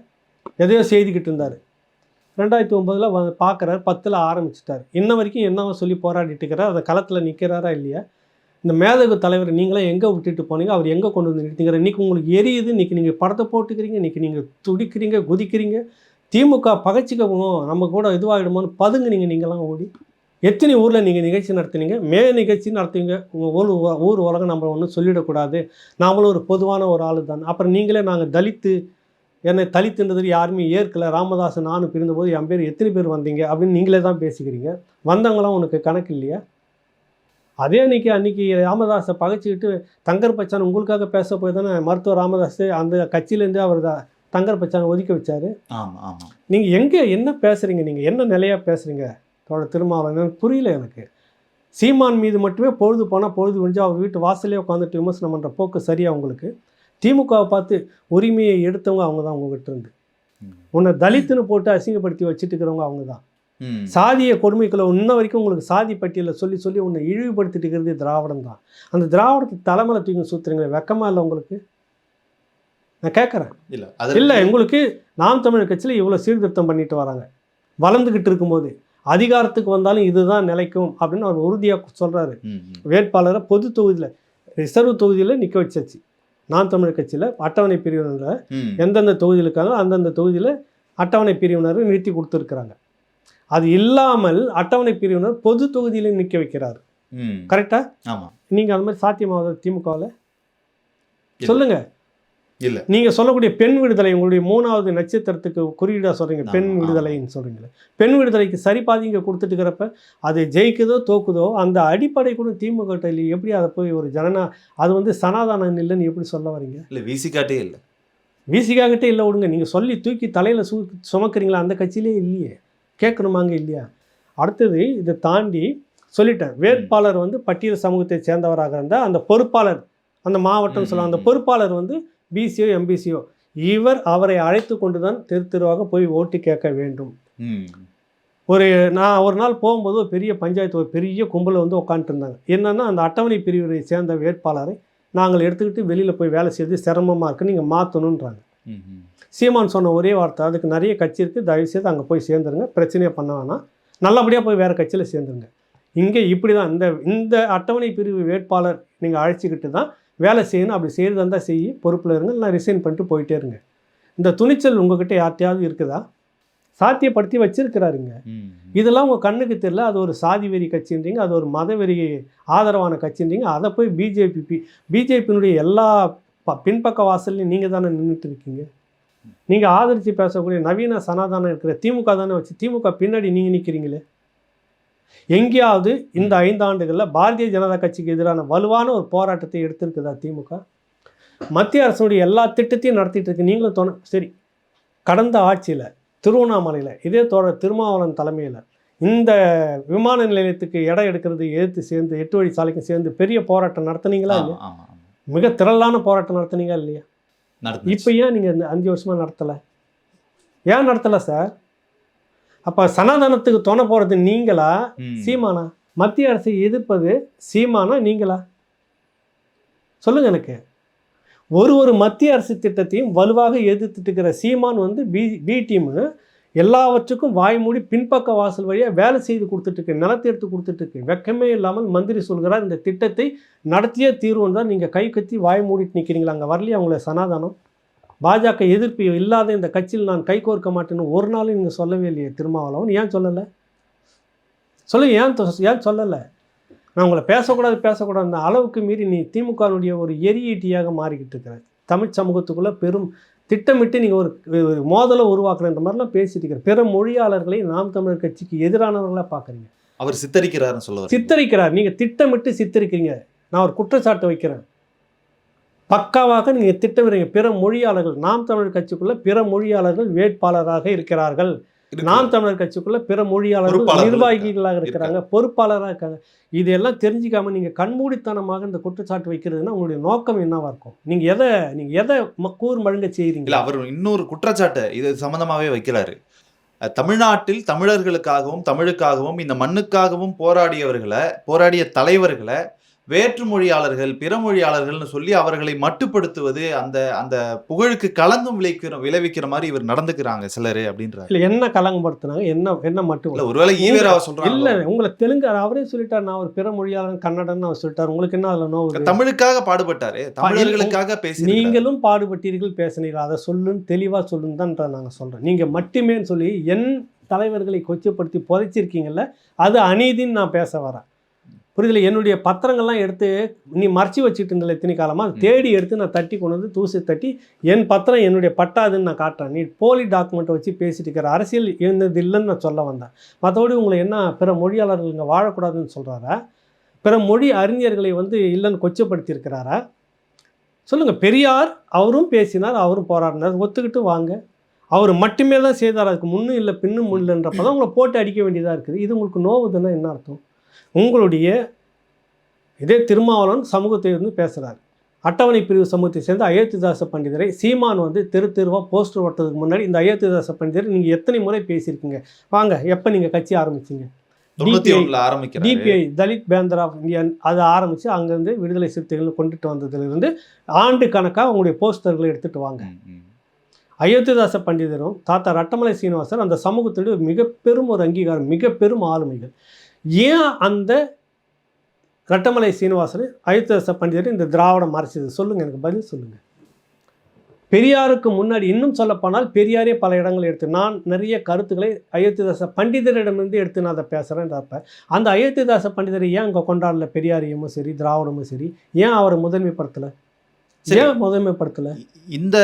எதையோ செய்துக்கிட்டு இருந்தார். 2009 பார்க்குறாரு, 10ல் ஆரம்பிச்சிட்டார். இன்ன வரைக்கும் என்னவோ சொல்லி போராடிட்டு இருக்கிறார். அந்த களத்தில் நிற்கிறாரா இல்லையா? இந்த மேதகு தலைவர் நீங்களாம் எங்கே விட்டுட்டு போனீங்க, அவர் எங்கே கொண்டு வந்து நிறுத்திக்கிற? இன்றைக்கி உங்களுக்கு எரியுது, இன்றைக்கி நீங்கள் படத்தை போட்டுக்கிறீங்க, இன்றைக்கி நீங்கள் துடிக்கிறீங்க, குதிக்கிறீங்க. திமுக பகைச்சிக்கணும், நம்ம கூட இதுவாகிடுமோன்னு பதுங்குனீங்க. நீங்களாம் ஓடி எத்தனை ஊரில் நீங்கள் நிகழ்ச்சி நடத்துனீங்க? நிகழ்ச்சி நடத்துவீங்க. உங்கள் ஊர் உலகம் நம்ம ஒன்றும் சொல்லிடக்கூடாது, நாமளும் ஒரு பொதுவான ஒரு ஆள் தான். அப்புறம் நீங்களே நாங்கள் தலித்து, என்னை தலித்துன்றது யாருமே ஏற்கலை, ராமதாஸ் நானும் பிரிந்தபோது என் பேர் எத்தனை பேர் வந்தீங்க அப்படின்னு நீங்களே தான் பேசிக்கிறீங்க. வந்தவங்களாம் உனக்கு கணக்கு இல்லையா? அதே அன்றைக்கி ராமதாஸை பகைச்சிக்கிட்டு தங்கர் பச்சான் உங்களுக்காக பேச போய் தானே மருத்துவர் ராமதாஸ் அந்த கட்சியிலேருந்து அவர் தங்கர் பச்சானை ஒதுக்க வச்சார். நீங்கள் எங்கே என்ன பேசுகிறீங்க? நீங்கள் என்ன நிலையாக பேசுகிறீங்க? திருமாவளவன் புரியல எனக்கு. சீமான் மீது மட்டுமே பொழுது போனால் பொழுது விழிஞ்சு அவர் வீட்டு வாசலே உட்காந்துட்டு விமர்சனம் பண்ணுற போக்கு சரியா உங்களுக்கு? திமுகவை பார்த்து உரிமையை எடுத்தவங்க அவங்க தான். உங்ககிட்ட இருந்து உன்னை தலித்துன்னு போட்டு அசிங்கப்படுத்தி வச்சுட்டு இருக்கிறவங்க அவங்க தான். சாதிய கொடுமைக்குள்ள இன்ன வரைக்கும் உங்களுக்கு சாதி பட்டியலில் சொல்லி சொல்லி உன்னை இழிவுபடுத்திட்டு இருக்கிறது திராவிடம் தான். அந்த திராவிடத்தை தலைமையில் தூக்கி சுற்றுறீங்களே, வெக்கமா இல்லை உங்களுக்கு? நான் கேட்குறேன். இல்லை, உங்களுக்கு நாம் தமிழர் கட்சியில் இவ்வளோ சீர்திருத்தம் பண்ணிட்டு வராங்க, வளர்ந்துக்கிட்டு இருக்கும்போது அதிகாரத்துக்கு வந்தாலும் இதுதான் நிலைக்கும் அப்படின்னு அவர் உறுதியாக சொல்கிறாரு. வேட்பாளரை பொது தொகுதியில் ரிசர்வ் தொகுதியில் நிற்க வச்சாச்சு. நாம் தமிழர் கட்சியில் அட்டவணை பிரிவினரில் எந்தெந்த தொகுதியில் இருக்காங்களோ அந்தந்த தொகுதியில் அட்டவணை பிரிவினரை நிறுத்தி கொடுத்துருக்குறாங்க. அது இல்லாமல் அட்டவணை பிரிவினர் பொது தொகுதியில நிற்க வைக்கிறாரு. கரெக்டா? ஆமாம். நீங்கள் அந்த மாதிரி சாத்தியமாவது திமுகவில் சொல்லுங்க. இல்லை, நீங்கள் சொல்லக்கூடிய பெண் விடுதலை உங்களுடைய 3வது நட்சத்திரத்துக்கு குறியீடாக சொல்கிறீங்க, பெண் விடுதலைன்னு சொல்கிறீங்களே. பெண் விடுதலைக்கு சரிபாதி இங்கே கொடுத்துட்டு இருக்கிறப்ப அது ஜெயிக்குதோ தோக்குதோ அந்த அடிப்படை கூட திமுக இல்லை. எப்படி அதை போய் ஒரு அது வந்து சனாதானம் இல்லைன்னு எப்படி சொல்ல வரீங்க? இல்லை, விசிகாட்டே இல்லை, விசிகாக்கிட்டே இல்லை விடுங்க. நீங்கள் சொல்லி தூக்கி தலையில் சுமக்கிறீங்களா? அந்த கட்சியிலே இல்லையே, கேட்கணுமாங்க இல்லையா? அடுத்தது இதை தாண்டி சொல்லிட்டேன், வேட்பாளர் வந்து பட்டியல் சமூகத்தை சேர்ந்தவராக இருந்தால் அந்த பொறுப்பாளர், அந்த மாவட்டம் சொல்லுவாங்க, அந்த பொறுப்பாளர் வந்து பிசியோ எம்பிசியோ அவரை அழைத்து கொண்டு தான் தெருவாக போய் ஓட்டு கேட்க வேண்டும். நான் ஒரு நாள் போகும்போது ஒரு பெரிய பஞ்சாயத்து, ஒரு பெரிய கும்பலை வந்து உட்காந்துட்டு இருந்தாங்க. என்னென்னா அந்த அட்டவணை பிரிவினை சேர்ந்த வேட்பாளரை நாங்கள் எடுத்துக்கிட்டு வெளியில் போய் வேலை செய்து சிரமமாக இருக்குது, நீங்கள் மாற்றணுன்றாங்க. சீமான் சொன்ன ஒரே வார்த்தை, அதுக்கு நிறைய கட்சி இருக்குது, தயவுசெய்து அங்கே போய் சேர்ந்துருங்க, பிரச்சனையே பண்ண வேணாம், நல்லபடியாக போய் வேறு கட்சியில் சேர்ந்துருங்க. இங்கே இப்படி தான் இந்த அட்டவணை பிரிவு வேட்பாளர் நீங்கள் அழைச்சிக்கிட்டு தான் வேலை செய்யணும். அப்படி செய்கிறதா இருந்தால் செய்ய பொறுப்பில் இருங்க, நான் ரிசைன் பண்ணிட்டு போயிட்டே இருங்க. இந்த துணிச்சல் உங்ககிட்ட யார்ட்டையாவது இருக்குதா? சாத்தியப்படுத்தி வச்சிருக்கிறாருங்க. இதெல்லாம் உங்கள் கண்ணுக்கு தெரியல. அது ஒரு சாதி வெறி கட்சின்றீங்க, அது ஒரு மதவெறி ஆதரவான கட்சின்றீங்க. அதை போய் பிஜேபியினுடைய எல்லா பின்பக்க வாசல்லையும் நீங்கள் தானே நின்றுட்டு இருக்கீங்க. நீங்கள் ஆதரித்து பேசக்கூடிய நவீன சனாதானம் இருக்கிற திமுக தானே வச்சு திமுக பின்னாடி நீங்கள் நிற்கிறீங்களே. எங்கேயாவது இந்த 5 ஆண்டுகளில் பாரதிய ஜனதா கட்சிக்கு எதிரான வலுவான ஒரு போராட்டத்தை எடுத்திருக்குதா திமுக? மத்திய அரசுடைய எல்லா திட்டத்தையும் நடத்திட்டு இருக்கு. நீங்களும் சரி, கடந்த ஆட்சியில் திருவண்ணாமலையில் இதே தோழர் திருமாவளவன் தலைமையில் இந்த விமான நிலையத்துக்கு இடம் எடுக்கிறது எதிர்த்து சேர்ந்து 8 வழி சாலைக்கும் சேர்ந்து பெரிய போராட்டம் நடத்துனீங்களா இல்லையா? மிக திரளான போராட்டம் நடத்துனீங்களா இல்லையா? இப்போ ஏன் நீங்கள் இந்த 5 வருஷமாக நடத்தலை? ஏன் நடத்தலை சார்? அப்போ சனாதனத்துக்கு துணை போகிறது நீங்களா சீமானா? மத்திய அரசை எதிர்ப்பது சீமானா நீங்களா? சொல்லுங்க எனக்கு. ஒரு மத்திய அரசு திட்டத்தையும் வலுவாக எதிர்த்துட்டு இருக்கிற சீமான் வந்து பி டீமு எல்லாவற்றுக்கும் வாய் மூடி பின்பக்க வாசல் வழியாக வேலை செய்து கொடுத்துட்ருக்கு, நிலத்தை எடுத்து கொடுத்துட்ருக்கு. வெக்கமே இல்லாமல் மந்திரி சொல்கிறார் இந்த திட்டத்தை நடத்தியே தீர்வுன்னு தான் நீங்கள் கை கத்தி வாய் மூடிட்டு நிற்கிறீங்களா? அங்கே வரலையே அவங்கள சனாதனம்? பாஜக எதிர்ப்பு இல்லாத இந்த கட்சியில் நான் கை கோர்க்க மாட்டேன்னு ஒரு நாளும் நீங்கள் சொல்லவே இல்லையே திருமாவளவன். ஏன் சொல்லலை? சொல்லுங்கள், ஏன் சொல்லலை? நான் உங்களை பேசக்கூடாது அந்த அளவுக்கு மீறி நீ திமுகனுடைய ஒரு எரியீட்டியாக மாறிக்கிட்டு இருக்கிற தமிழ் சமூகத்துக்குள்ளே பெரும் திட்டமிட்டு நீங்கள் ஒரு மோதலை உருவாக்குறன்ற மாதிரிலாம் பேசிட்டு இருக்கிற பிற மொழியாளர்களை நாம் தமிழர் கட்சிக்கு எதிரானவர்களாக பார்க்குறீங்க. அவர் சித்தரிக்கிறாருன்னு சொல்லுவார். சித்தரிக்கிறார். நீங்கள் திட்டமிட்டு சித்தரிக்கிறீங்க. நான் ஒரு குற்றச்சாட்டை வைக்கிறேன். பக்காவாக நீங்கள் திட்டமிடுறீங்க. பிற மொழியாளர்கள் நாம் தமிழர் கட்சிக்குள்ளே பிற மொழியாளர்கள் வேட்பாளராக இருக்கிறார்கள். நாம் தமிழர் கட்சிக்குள்ள பிற மொழியாளர்கள் நிர்வாகிகளாக இருக்கிறாங்க, பொறுப்பாளராக இருக்காங்க. இதெல்லாம் தெரிஞ்சிக்காம நீங்க கண்மூடித்தனமாக இந்த குற்றச்சாட்டு வைக்கிறதுனா உங்களுடைய நோக்கம் என்னவா இருக்கும்? நீங்க எதை கூர் மழுங்க செய்யறீங்க? அவர் இன்னொரு குற்றச்சாட்டு இது சம்பந்தமாவே வைக்கிறாரு. தமிழ்நாட்டில் தமிழர்களுக்காகவும் தமிழுக்காகவும் இந்த மண்ணுக்காகவும் போராடிய தலைவர்களை வேற்று மொழியாளர்கள் பிற மொழியாளர்கள்னு சொல்லி அவர்களை மட்டுப்படுத்துவது அந்த அந்த புகழுக்கு களங்கம் விளைவிக்கிற மாதிரி இவர் நடந்துக்கிறாங்க சிலரு அப்படின்றாரு. இல்லை, என்ன களங்கப்படுத்தினாங்க? என்ன மட்டும் இல்லை, ஒருவேளை ஈவேராவை சொல்றாங்க. இல்லை, உங்களை தெலுங்கு அவரே சொல்லிட்டார், நான் ஒரு பிற மொழியாளர் கன்னடன் அவர் சொல்லிட்டார். உங்களுக்கு என்ன அதில் நோவு? தமிழுக்காக பாடுபட்டாரு, தமிழர்களுக்காக பேசி நீங்களும் பாடுபட்டீர்கள், பேசினீர்கள். அதை சொல்லுன்னு தெளிவாக சொல்லுன்னு தான் நாங்கள் சொல்கிறோம். நீங்கள் மட்டுமே சொல்லி என் தலைவர்களை கொச்சப்படுத்தி புதைச்சிருக்கீங்கல்ல, அது அநீதின்னு நான் பேச வரேன். புரியுதுல? என்னுடைய பத்திரங்கள்லாம் எடுத்து நீ மறைச்சி வச்சுட்டு இருந்தல எத்தனை காலமாக தேடி எடுத்து நான் தட்டி கொண்டு வந்து தூசி தட்டி என் பத்திரம் என்னுடைய பட்டாதுன்னு நான் காட்டுறேன். நீ போலி டாக்குமெண்ட்டை வச்சு பேசிட்டு இருக்கிற அரசியல் இருந்தது இல்லைன்னு நான் சொல்ல வந்தேன். மற்றபடி உங்களை என்ன பிற மொழியாளர்கள் இங்கே வாழக்கூடாதுன்னு சொல்கிறாரா? பிற மொழி அறிஞர்களை வந்து இல்லைன்னு கொச்சப்படுத்தியிருக்கிறாரா? சொல்லுங்கள். பெரியார் அவரும் பேசினார், அவரும் போராடினார், ஒத்துக்கிட்டு வாங்க. அவர் மட்டுமே தான் செய்தார், அதுக்கு முன்னும் இல்லை பின்னும் இல்லைன்றப்ப தான் உங்களை போட்டு அடிக்க வேண்டியதாக இருக்குது. இது உங்களுக்கு நோவுதுன்னா என்ன அர்த்தம்? உங்களுடைய இதே திருமாவளவன் சமூகத்தை வந்து பேசுகிறார். அட்டவணை பிரிவு சமூகத்தை சேர்ந்த அயோத்திதாச பண்டிதரை சீமான் வந்து தெருவாக போஸ்டர் ஓட்டுறதுக்கு முன்னாடி இந்த அயோத்திதாச பண்டிதரை நீங்கள் எத்தனை முறை பேசியிருக்கீங்க? வாங்க, எப்போ நீங்கள் கட்சி ஆரம்பிச்சிங்க? DPI Dalit panther of India அதை ஆரம்பித்து அங்கேருந்து விடுதலை சிறுத்தைகள் கொண்டுட்டு வந்ததுலேருந்து ஆண்டு கணக்காக உங்களுடைய போஸ்டர்களை எடுத்துகிட்டு வாங்க. அயோத்திதாச பண்டிதரும் தாத்தா ரட்டமலை சீனிவாசன் அந்த சமூகத்துடைய மிக பெரும் ஒரு அங்கீகாரம், மிக பெரும் ஆளுமைகள். ஏன் அந்த ரட்டமலை சீனிவாசன் அயோத்திதாச பண்டிதர் இந்த திராவிடம் மறைச்சது? சொல்லுங்கள், எனக்கு பதில் சொல்லுங்கள். பெரியாருக்கு முன்னாடி இன்னும் சொல்லப்போனால் பெரியாரே பல இடங்கள் எடுத்து நான் நிறைய கருத்துக்களை அயோத்திதாச பண்டிதரிடமிருந்து எடுத்து நான் அதை பேசுகிறேன்றப்ப அந்த அயோத்திதாச பண்டிதரை ஏன் அங்கே கொண்டாடல? பெரியாரையும் சரி திராவிடமும் சரி ஏன் அவரை முதன்மைப்படுத்தலை? முதன்மைப்படுத்தல. இந்த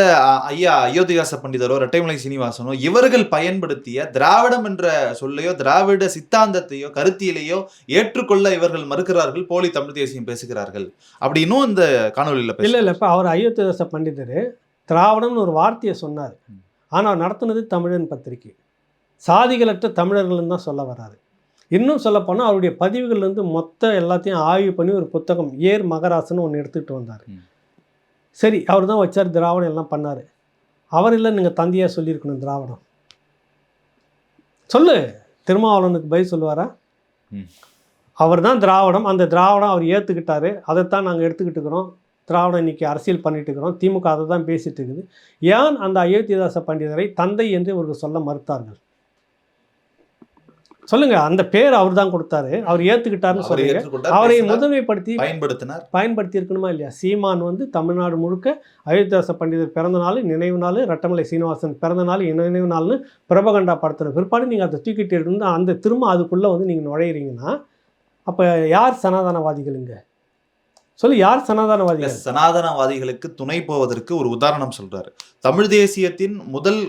ஐயா அயோத்திதாச பண்டிதரோ ரெட்டைமலை சீனிவாசனோ இவர்கள் பயன்படுத்திய திராவிடம் என்ற சொல்லையோ திராவிட சித்தாந்தத்தையோ கருத்தியலையோ ஏற்றுக்கொள்ள இவர்கள் மறுக்கிறார்கள், போலி தமிழ் தேசியம் பேசுகிறார்கள் அப்படின்னும் இந்த காணொலியில் இல்லை. இப்போ அவர் அயோத்திதாச பண்டிதர் திராவிடம்னு ஒரு வார்த்தையை சொன்னார். ஆனால் நடத்துனது தமிழன் பத்திரிகை, சாதிகளற்ற தமிழர்கள்னு தான் சொல்ல வர்றாரு. இன்னும் சொல்லப்போனால் அவருடைய பதிவுகள்லேருந்து மொத்த எல்லாத்தையும் ஆய்வு பண்ணி ஒரு புத்தகம் ஏர் மகராசன்னு ஒன்று எடுத்துகிட்டு வந்தார். சரி, அவர் தான் வச்சார், திராவிடம் எல்லாம் பண்ணார். அவர் இல்லை, நீங்கள் தந்தையாக சொல்லியிருக்கணும் திராவிடம். சொல்லு, திருமாவளவனுக்கு பதில் சொல்லுவாரா? அவர் தான் திராவிடம், அந்த திராவிடம் அவர் ஏற்றுக்கிட்டாரு, அதைத்தான் நாங்கள் எடுத்துக்கிட்டு இருக்கிறோம். திராவிடம் இன்றைக்கி அரசியல் பண்ணிட்டு இருக்கிறோம், திமுக அதை தான் பேசிகிட்டு இருக்குது. ஏன் அந்த அயோத்திதாச பண்டிதரை தந்தை என்று இவர்கள் சொல்ல மறுத்தார்கள்? சொல்லுங்க. அந்த பேர் அவர் தான் கொடுத்தாரு, அவர் ஏற்றுக்கிட்டாருன்னு சொல்லுங்க. அவரை முதன்மைப்படுத்தி பயன்படுத்தி இருக்கணுமா இல்லையா? சீமான் வந்து தமிழ்நாடு முழுக்க அயோத்திதாச பண்டிதர் பிறந்த நாள் நினைவு நாள், ரட்டமலை சீனிவாசன் பிறந்த நாள் நினைவு நாள்னு பிரபகண்டா படுத்தின பிற்பாடு நீங்கள் அதை தூக்கிட்டு இருந்து அந்த திரும்ப அதுக்குள்ளே வந்து நீங்கள் நுழையிறீங்கன்னா அப்போ யார் சனாதனவாதிகளுங்க? சொல்லி யார் சனாதனவாதிகள்? சனாதனவாதிகளுக்கு துணை போவதற்கு ஒரு உதாரணம் சொல்றாரு. தமிழ் தேசியத்தின் முதல்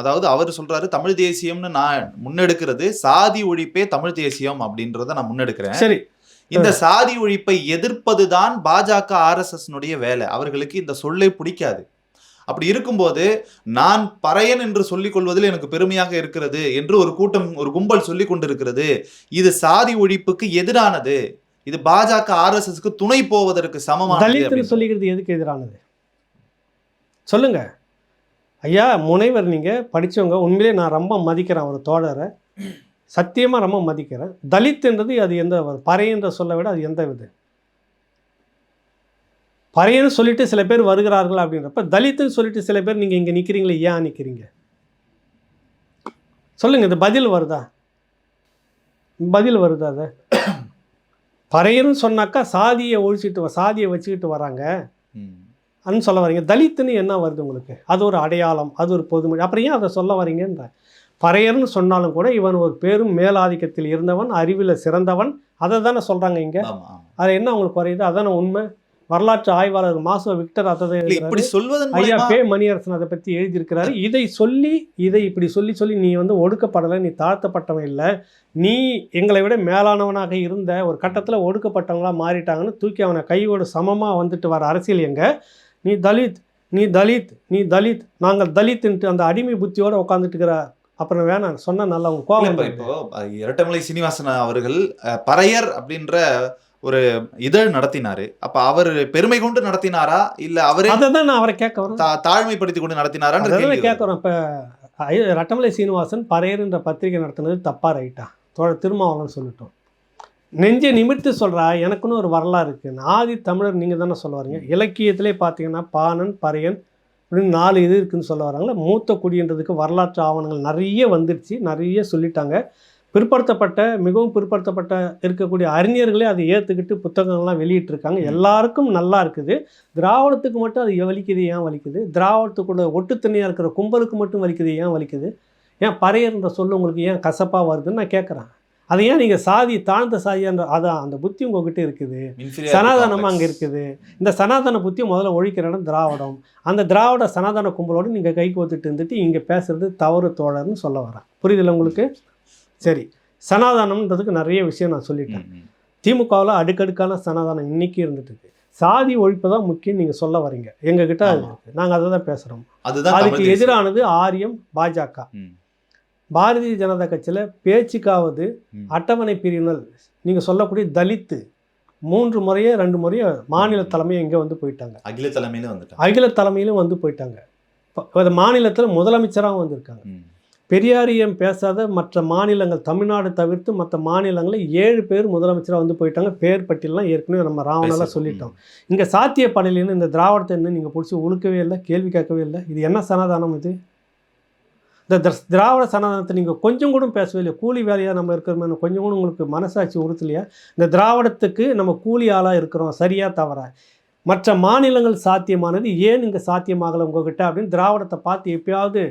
அதாவது அவர் சொல்றாரு, தமிழ் தேசியம்னு நான் முன்னெடுக்கிறது சாதி ஒழிப்பே தமிழ் தேசியம் அப்படின்றத நான் முன்னெடுக்கிறேன். சரி, இந்த சாதி ஒழிப்பை எதிர்ப்பதுதான் பாஜக RSS வேலை. அவர்களுக்கு இந்த சொல்லை பிடிக்காது. அப்படி இருக்கும்போது நான் பறையன் என்று சொல்லிக் கொள்வதில் எனக்கு பெருமையாக இருக்கிறது என்று ஒரு கும்பல் சொல்லிக் கொண்டிருக்கிறது. இது சாதி ஒழிப்புக்கு எதிரானது. இது பாஜக RSSக்கு துணை போவதற்கு சமமானது. தலித்துன்னு சொல்லிக்கிறது எதுக்கு எதிரானது சொல்லுங்க ஐயா. முனைவர், நீங்கள் படித்தவங்க, உண்மையிலே நான் ரொம்ப மதிக்கிறேன் ஒரு தோழரை, சத்தியமாக ரொம்ப மதிக்கிறேன். தலித்துன்றது அது எந்த பறையன்ற சொல்ல விட அது எந்த விது? பறையன்னு சொல்லிட்டு சில பேர் வருகிறார்கள் அப்படின்றப்ப தலித்துன்னு சொல்லிட்டு சில பேர் நீங்கள் இங்கே நிற்கிறீங்களே, ஏன் நிற்கிறீங்க சொல்லுங்கள். இது பதில் வருதா? பதில் வருதா? அதை பறையன்னு சொன்னாக்கா சாதியை சாதியை வச்சுக்கிட்டு வராங்க அப்படின்னு சொல்ல வரீங்க. தலித்துன்னு என்ன வருது உங்களுக்கு? அது ஒரு அடையாளம், அது ஒரு பொதுமொழி. அப்புறம் ஏன் அதை சொல்ல வரீங்கன்ற? பறையர்னு சொன்னாலும் கூட இவன் ஒரு பேரும் மேலாதிக்கத்தில் இருந்தவன், அறிவில் சிறந்தவன், அதை தானே சொல்கிறாங்க இங்கே. அது என்ன உங்களுக்கு குறையுது? அதான உண்மை. வரலாற்று ஆய்வாளர் மாசோ விக்டர் ஐயா பே மணியரசன் அதை பற்றி எழுதியிருக்கிறாரு. இதை இப்படி சொல்லி நீ வந்து ஒடுக்கப்படலை, நீ தாழ்த்தப்பட்டவன் இல்லை, நீ எங்களை விட மேலானவனாக இருந்த ஒரு கட்டத்தில் ஒடுக்கப்பட்டவங்களா மாறிட்டாங்கன்னு தூக்கி அவனை கையோடு சமமாக வந்துட்டு வர அரசியல் எங்க? நீ தலித், நீ தலித், நீ தலித், நாங்கள் தலித்துன்ட்டு அந்த அடிமை புத்தியோடு உட்காந்துட்டு இருக்கிற. அப்புறம் வேணாம் சொன்னால் நல்லா அவங்க கோபம். இப்போ இரட்டமலை சீனிவாசன் அவர்கள் பறையர் அப்படின்ற ஒரு இதழ் நடத்தினாரு. அப்ப அவர் பெருமை கொண்டு நடத்தினாரா இல்ல அவரே அதான் நான் அவரை கேட்க வரேன், தாழ்மைப்படுத்தி கொண்டு நடத்தினாரா கேட்குறோம். இப்போ இரட்டமலை சீனிவாசன் பறையர் என்ற பத்திரிகை நடத்தினது தப்பா ரைட்டா? திருமாவளவன் சொல்லட்டும். நெஞ்சை நிமிர்த்து சொல்கிறா, எனக்குன்னு ஒரு வரலாறு இருக்குது. ஆதி தமிழர் நீங்கள் தானே சொல்ல வரீங்க. இலக்கியத்திலே பார்த்தீங்கன்னா பாணன், பறையன் அப்படின்னு 4 இது இருக்குதுன்னு சொல்ல வராங்களா. மூத்த குடின்றதுக்கு வரலாற்று ஆவணங்கள் நிறைய வந்துடுச்சு, நிறைய சொல்லிட்டாங்க. மிகவும் பிற்படுத்தப்பட்ட இருக்கக்கூடிய அறிஞர்களே அதை ஏற்றுக்கிட்டு புத்தகங்கள்லாம் வெளியிட்டிருக்காங்க. எல்லாருக்கும் நல்லா இருக்குது. திராவிடத்துக்கு மட்டும் அது வலிக்குது, ஏன் வலிக்குது? திராவிடத்துக்குள்ள ஒட்டுத்தனியாக இருக்கிற கும்பலுக்கு மட்டும் வலிக்குது, ஏன் வலிக்குது? ஏன் பறையர்ன்ற சொல்ல உங்களுக்கு ஏன் கசப்பாக வருதுன்னு நான் கேட்குறேன். அதை ஏன் நீங்கள் தாழ்ந்த சாதின்ற அதான் அந்த புத்தி உங்ககிட்ட இருக்குது, சனாதனமாக அங்கே இருக்குது. இந்த சனாதன புத்தியை முதல்ல ஒழிக்கிற இடம் திராவிடம். அந்த திராவிட சனாதன கும்பலோடு நீங்கள் கை கோத்துட்டு இருந்துட்டு இங்கே பேசுறது தவறு தோழர்னு சொல்ல வரேன். புரியுதில்ல உங்களுக்கு? சரி, சனாதனம்ன்றதுக்கு நிறைய விஷயம் நான் சொல்லிட்டேன். திமுகவில் அடுக்கடுக்கான சனாதனம் இன்னைக்கு இருந்துட்டு இருக்கு. சாதி ஒழிப்பு தான் முக்கியம் நீங்கள் சொல்ல வரீங்க. எங்ககிட்ட நாங்கள் அதை தான் பேசுகிறோம். அதுக்கு எதிரானது ஆரியம், பாஜக. பாரதிய ஜனதா கட்சியில் பேச்சுக்காவது அட்டவணை பிரிவினர் நீங்கள் சொல்லக்கூடிய தலித்து 3 முறையோ 2 முறையோ மாநில தலைமையை இங்கே வந்து போயிட்டாங்க. அகில தலைமையிலும் வந்து போயிட்டாங்க. மாநிலத்தில் முதலமைச்சராகவும் வந்திருக்காங்க. பெரியாரியம் பேசாத மற்ற மாநிலங்கள், தமிழ்நாடு தவிர்த்து மற்ற மாநிலங்களில் 7 பேர் முதலமைச்சராக வந்து போயிட்டாங்க. பேர் பட்டியலாம் ஏற்கனவே நம்ம ராவணெல்லாம் சொல்லிட்டோம். இங்கே சாத்தியப்படலைன்னு இந்த திராவிடத்தை என்ன நீங்கள் பிடிச்சி உழுக்கவே இல்லை, கேள்வி கேட்கவே இல்லை. இது என்ன சனாதானம்? இது இந்த திராவிட சனாதனத்தை நீங்கள் கொஞ்சம் கூட பேசவே இல்லை. கூலி வேலையாக நம்ம இருக்கிறோம், கொஞ்சம் கூட உங்களுக்கு மனசாட்சி உறுத்தலையா? இந்த திராவிடத்துக்கு நம்ம கூலி ஆளாக இருக்கிறோம், சரியாக தவறா? மற்ற மாநிலங்கள் சாத்தியமானது ஏன் இங்கே சாத்தியமாகலை உங்ககிட்ட அப்படின்னு திராவிடத்தை பார்த்து எப்பயாவது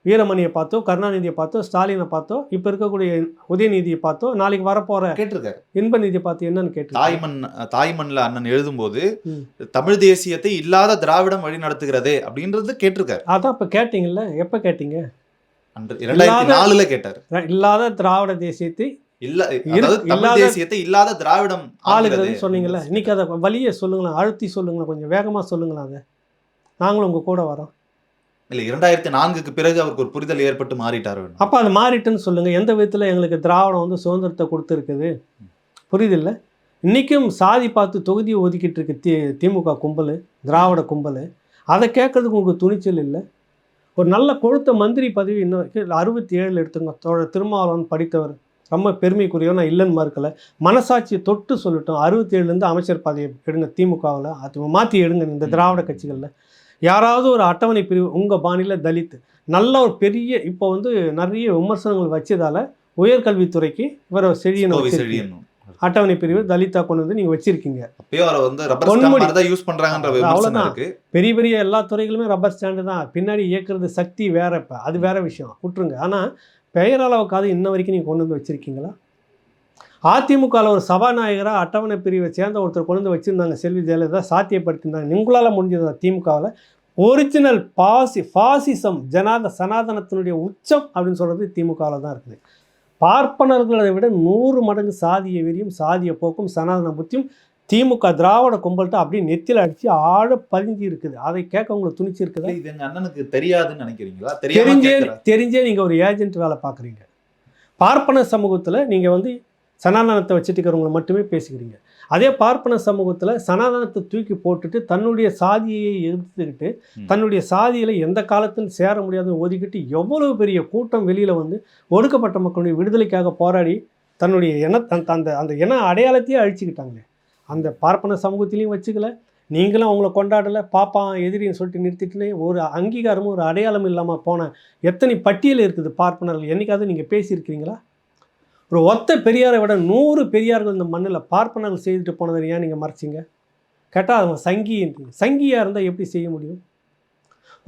வீரமணியை பார்த்தோ, கருணாநிதியை பார்த்தோ, ஸ்டாலினை பார்த்தோ, இப்போ இருக்கக்கூடிய உதயநிதியை பார்த்தோ, நாளைக்கு வரப்போற கேட்டிருக்காரு இன்பநிதியை பார்த்து என்னன்னு கேட்டு தாய்மண்ல அண்ணன் எழுதும்போது தமிழ் தேசியத்தை இல்லாத திராவிடம் வழி நடத்துகிறது அப்படின்றது கேட்டிருக்காரு. அதான் இப்போ கேட்டீங்கல்ல, எப்போ கேட்டீங்க? 2004 கேட்டார். இல்லாத திராவிட தேசியத்தை இல்லாத திராவிடம் ஆளுகிறது சொன்னீங்கல்ல. இன்னைக்கு அதை வழியை சொல்லுங்களேன், அழுத்தி சொல்லுங்களேன், கொஞ்சம் வேகமாக சொல்லுங்களேன். அதை நாங்களும் உங்க கூட வரோம். இல்லை 2004க்கு பிறகு அவருக்கு ஒரு புரிதல் ஏற்பட்டு மாறிட்டார். அப்போ அது மாறிட்டுன்னு சொல்லுங்கள். எந்த விதத்தில் எங்களுக்கு திராவிடம் வந்து சுதந்திரத்தை கொடுத்துருக்குது? புரியுதில்லை? இன்றைக்கும் சாதி பார்த்து தொகுதியை ஒதுக்கிட்டு இருக்கு திமுக கும்பல், திராவிட கும்பல். அதை கேட்கறதுக்கு உங்களுக்கு துணிச்சல் இல்லை. ஒரு நல்ல கொழுத்த மந்திரி பதவி இன்னும் 67 எடுத்துங்க. திருமாவளவன் படித்தவர், ரொம்ப பெருமைக்குரியவர், நான் இல்லைன்னு மறுக்கலை. மனசாட்சியை தொட்டு சொல்லட்டும், 67லேருந்து அமைச்சர் பதவி எடுங்க திமுகவில், அது மாற்றி எடுங்க. இந்த திராவிட கட்சிகளில் யாராவது ஒரு அட்டவணை பிரிவு உங்கள் பாணியில் தலித் நல்ல ஒரு பெரிய இப்போ வந்து நிறைய விமர்சனங்கள் வச்சதால் உயர்கல்வித்துறைக்கு இவரை செழியன் அட்டவணை பிரிவு தலித்தா கொண்டு வந்து நீங்கள் வச்சிருக்கீங்க. அவ்வளோதான். பெரிய பெரிய எல்லா துறைகளுமே ரப்பர் ஸ்டாண்டு தான். பின்னாடி இயக்குறது சக்தி வேற. இப்போ அது வேற விஷயம், விட்டுருங்க. ஆனால் பெயரளவுக்காவது இன்ன வரைக்கும் நீங்கள் கொண்டு வந்து வச்சுருக்கீங்களா? அதிமுகவில் ஒரு சபாநாயகராக அட்டவணை பிரிவை சேர்ந்த ஒருத்தர் கொண்டு வந்து வச்சுருந்தாங்க, செல்வி ஜெயலலிதா சாத்தியப்படுத்தியிருந்தாங்க. உங்களால் முடிஞ்சதா திமுகவில்? ஒரிஜினல் ஃபாசிசம் சனாதனத்தினுடைய உச்சம் அப்படின்னு சொல்கிறது திமுகவில் தான் இருக்குது. பார்ப்பனர்களை விட 100 மடங்கு சாதிய வெறியும் சாதிய போக்கும் சனாதன புத்தியும் திமுக திராவிட கும்பல்கிட்ட அப்படியே நெத்தியில் அடித்து ஆழ பதிஞ்சு இருக்குது. அதை கேட்க உங்களுக்கு துணிச்சு இருக்குதா? இது எங்கள் அண்ணனுக்கு தெரியாதுன்னு நினைக்கிறீங்களா? தெரிஞ்சே நீங்கள் ஒரு ஏஜென்ட் வேலை பார்க்குறீங்க. பார்ப்பன சமூகத்தில் நீங்கள் வந்து சனாதனத்தை வச்சுட்டு இருக்கிறவங்களை மட்டுமே பேசிக்கிறீங்க. அதே பார்ப்பன சமூகத்தில் சனாதனத்தை தூக்கி போட்டுட்டு தன்னுடைய சாதியை எதிர்த்துக்கிட்டு தன்னுடைய சாதியில் எந்த காலத்தில் சேர முடியாதுன்னு ஒதுக்கிட்டு எவ்வளவு பெரிய கூட்டம் வெளியில் வந்து ஒடுக்கப்பட்ட மக்களுடைய விடுதலைக்காக போராடி தன்னுடைய அந்த இன அடையாளத்தையே அழிச்சுக்கிட்டாங்களே. அந்த பார்ப்பன சமூகத்திலையும் வச்சுக்கல, நீங்களும் அவங்கள கொண்டாடலை, பாப்பான் எதிரின்னு சொல்லிட்டு நிறுத்திட்டுனே ஒரு அங்கீகாரமும் ஒரு அடையாளமும் இல்லாமல் போன எத்தனை பட்டியல் இருக்குது பார்ப்பனர்கள். என்னைக்காவது நீங்கள் பேசியிருக்கிறீங்களா? ஒரு ஒத்த பெரியாரை விட 100 பெரியார்கள் இந்த மண்ணில் பார்ப்பனர்கள் செய்துட்டு போனதை ஏன் நீங்கள் மறைச்சிங்க? கேட்டால் அவங்க சங்கியாக இருந்தால் எப்படி செய்ய முடியும்?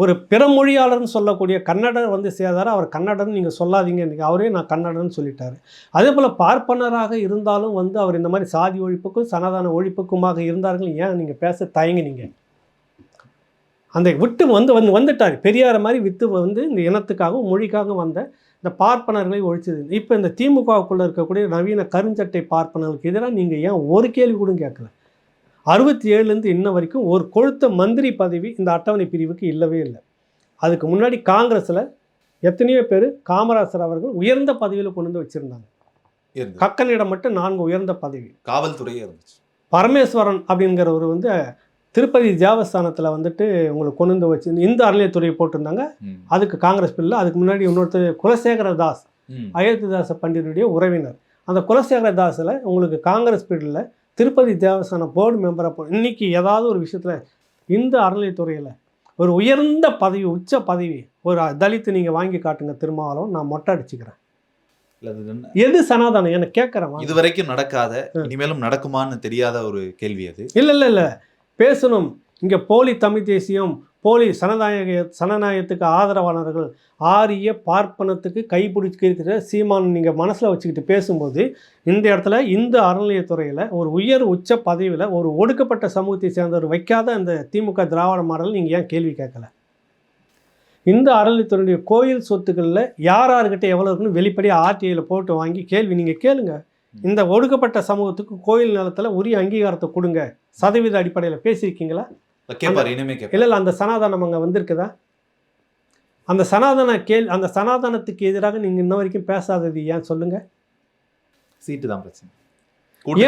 ஒரு பிறமொழியாளர்னு சொல்லக்கூடிய கன்னடர் வந்து சேதார், அவர் கன்னடன்னு நீங்கள் சொல்லாதீங்க, இன்றைக்கி அவரே நான் கன்னடன்னு சொல்லிட்டாரு. அதே போல் பார்ப்பனராக இருந்தாலும் வந்து அவர் இந்த மாதிரி சாதி ஒழிப்புக்கும் சனாதன ஒழிப்புக்குமாக இருந்தார்கள். ஏன் நீங்கள் பேச தயங்கினீங்க? அந்த விட்டு வந்துட்டார் பெரியாரை மாதிரி வித்து வந்து இந்த இனத்துக்காகவும் மொழிக்காகவும் வந்த இந்த பார்ப்பனர்களை ஒழிச்சது. இப்போ இந்த திமுகவுக்குள்ளே இருக்கக்கூடிய நவீன கருஞ்சட்டை பார்ப்பனர்களுக்கு எதிராக நீங்கள் ஏன் ஒரு கேள்வி கூட கேட்கல? 67லேருந்து இன்ன வரைக்கும் ஒரு கொழுத்த மந்திரி பதவி இந்த அட்டவணை பிரிவுக்கு இல்லவே இல்லை. அதுக்கு முன்னாடி காங்கிரஸில் எத்தனையோ பேர் காமராசர் அவர்கள் உயர்ந்த பதவியில் கொண்டு வந்து வச்சுருந்தாங்க. கக்கனிடம் மட்டும் 4 உயர்ந்த பதவி. காவல்துறையே இருந்துச்சு. பரமேஸ்வரன் அப்படிங்கிறவர் வந்து திருப்பதி தேவஸ்தானத்தில் வந்துட்டு உங்களுக்கு கொண்டு வந்து வச்சு இந்த அறநிலையத்துறையை போட்டிருந்தாங்க. அதுக்கு காங்கிரஸ் பில்ல. அதுக்கு முன்னாடி இன்னொருத்தர் குலசேகர தாஸ், அயோத்திதாச பண்டிதனுடைய உறவினர். அந்த குலசேகர தாஸில் உங்களுக்கு காங்கிரஸ் பீரியடில் திருப்பதி தேவஸ்தான போர்டு மெம்பராக இன்றைக்கி ஏதாவது ஒரு விஷயத்தில் இந்த அறநிலையத்துறையில் ஒரு உயர்ந்த பதவி, உச்ச பதவி ஒரு தலித்து நீங்கள் வாங்கி காட்டுங்க திருமாவளவன், நான் மொட்டை அடிச்சுக்கிறேன். எது சனாதனம் எனக்கு கேட்குறேன். இது வரைக்கும் நடக்காத, இனிமேலும் நடக்குமான்னு தெரியாத ஒரு கேள்வி அது. இல்லை பேசணும். இங்கே போலி தமிழ் தேசியம், போலி சனநாயகத்துக்கு ஆதரவாளர்கள், ஆரிய பார்ப்பனத்துக்கு கைப்பிடிச்சிருக்கிற சீமான் நீங்கள் மனசில் வச்சுக்கிட்டு பேசும்போது இந்த இடத்துல இந்த அறநிலையத்துறையில் ஒரு உயர் உச்ச பதவியில் ஒரு ஒடுக்கப்பட்ட சமூகத்தை சேர்ந்தவர் வைக்காத அந்த திமுக திராவிட மாடல் நீங்கள் ஏன் கேள்வி கேட்கல? இந்த அறநிலையத்துறையுடைய கோயில் சொத்துக்களில் யார்கிட்ட எவ்வளோ இருக்குன்னு வெளிப்படையாக ஆர்டிஐயில் போட்டு வாங்கி கேள்வி நீங்கள் கேளுங்க. இந்த ஒடுக்கப்பட்ட சமூகத்துக்கு கோயில் நிலத்தில் உரிய அங்கீகாரத்தை கொடுங்க, சதவீத அடிப்படையில் பேசியிருக்கீங்களா? இல்லை அந்த சனாதனம் அங்கே வந்திருக்குதா? அந்த சனாதனத்துக்கு எதிராக நீங்கள் இன்ன வரைக்கும் பேசாதது ஏன் சொல்லுங்க? சீட்டு தான் பிரச்சனை.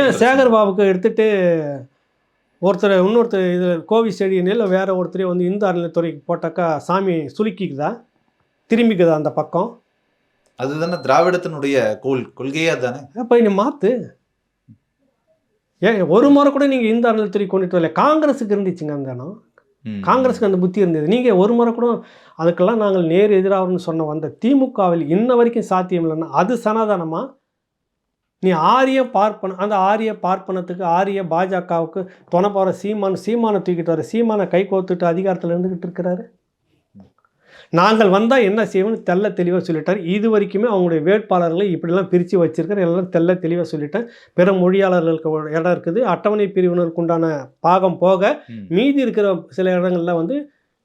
ஏன் சேகர் பாபுக்கு எடுத்துட்டு இன்னொருத்தர் இதில் கோவி செடியனில் வேற ஒருத்தரே வந்து இந்த அறநிலையத்துறைக்கு போட்டாக்கா சாமி சுலுக்கிக்குதா, திரும்பிக்குதா அந்த பக்கம்? அதுதானே திராவிடத்தினுடைய கொள்கையா தானே. அப்போ நீ மாற்று. ஏன் ஒரு முறை கூட நீங்கள் இந்த அறநிலையத்துறை கொண்டுட்டு வரல? காங்கிரஸுக்கு இருந்துச்சுங்க அந்த இடம், காங்கிரஸுக்கு அந்த புத்தி இருந்தது. நீங்கள் ஒரு முறை கூட அதுக்கெல்லாம் நாங்கள் நேர் எதிராகனு சொன்ன வந்த திமுகவில் இன்ன வரைக்கும் சாத்தியம் இல்லைன்னா அது சனாதனமா? நீ ஆரிய பார்ப்பன, அந்த ஆரிய பார்ப்பனத்துக்கு ஆரிய பாஜகவுக்கு துணை போகிற சீமானை தூக்கிட்டு வர, சீமானை கை கோத்துட்டு அதிகாரத்தில் இருந்துக்கிட்டு இருக்கிறாரு. நாங்கள் வந்தால் என்ன செய்வோம்னு தெல்ல தெளிவாக சொல்லிட்டார். இது வரைக்குமே அவங்களுடைய வேட்பாளர்களை இப்படிலாம் பிரித்து வச்சிருக்கிற எல்லாம் தெல்ல தெளிவாக சொல்லிட்டேன். பிற மொழியாளர்களுக்கு இடம் இருக்குது, அட்டவணை பிரிவினருக்கு உண்டான பாகம் போக மீதி இருக்கிற சில இடங்களில் வந்து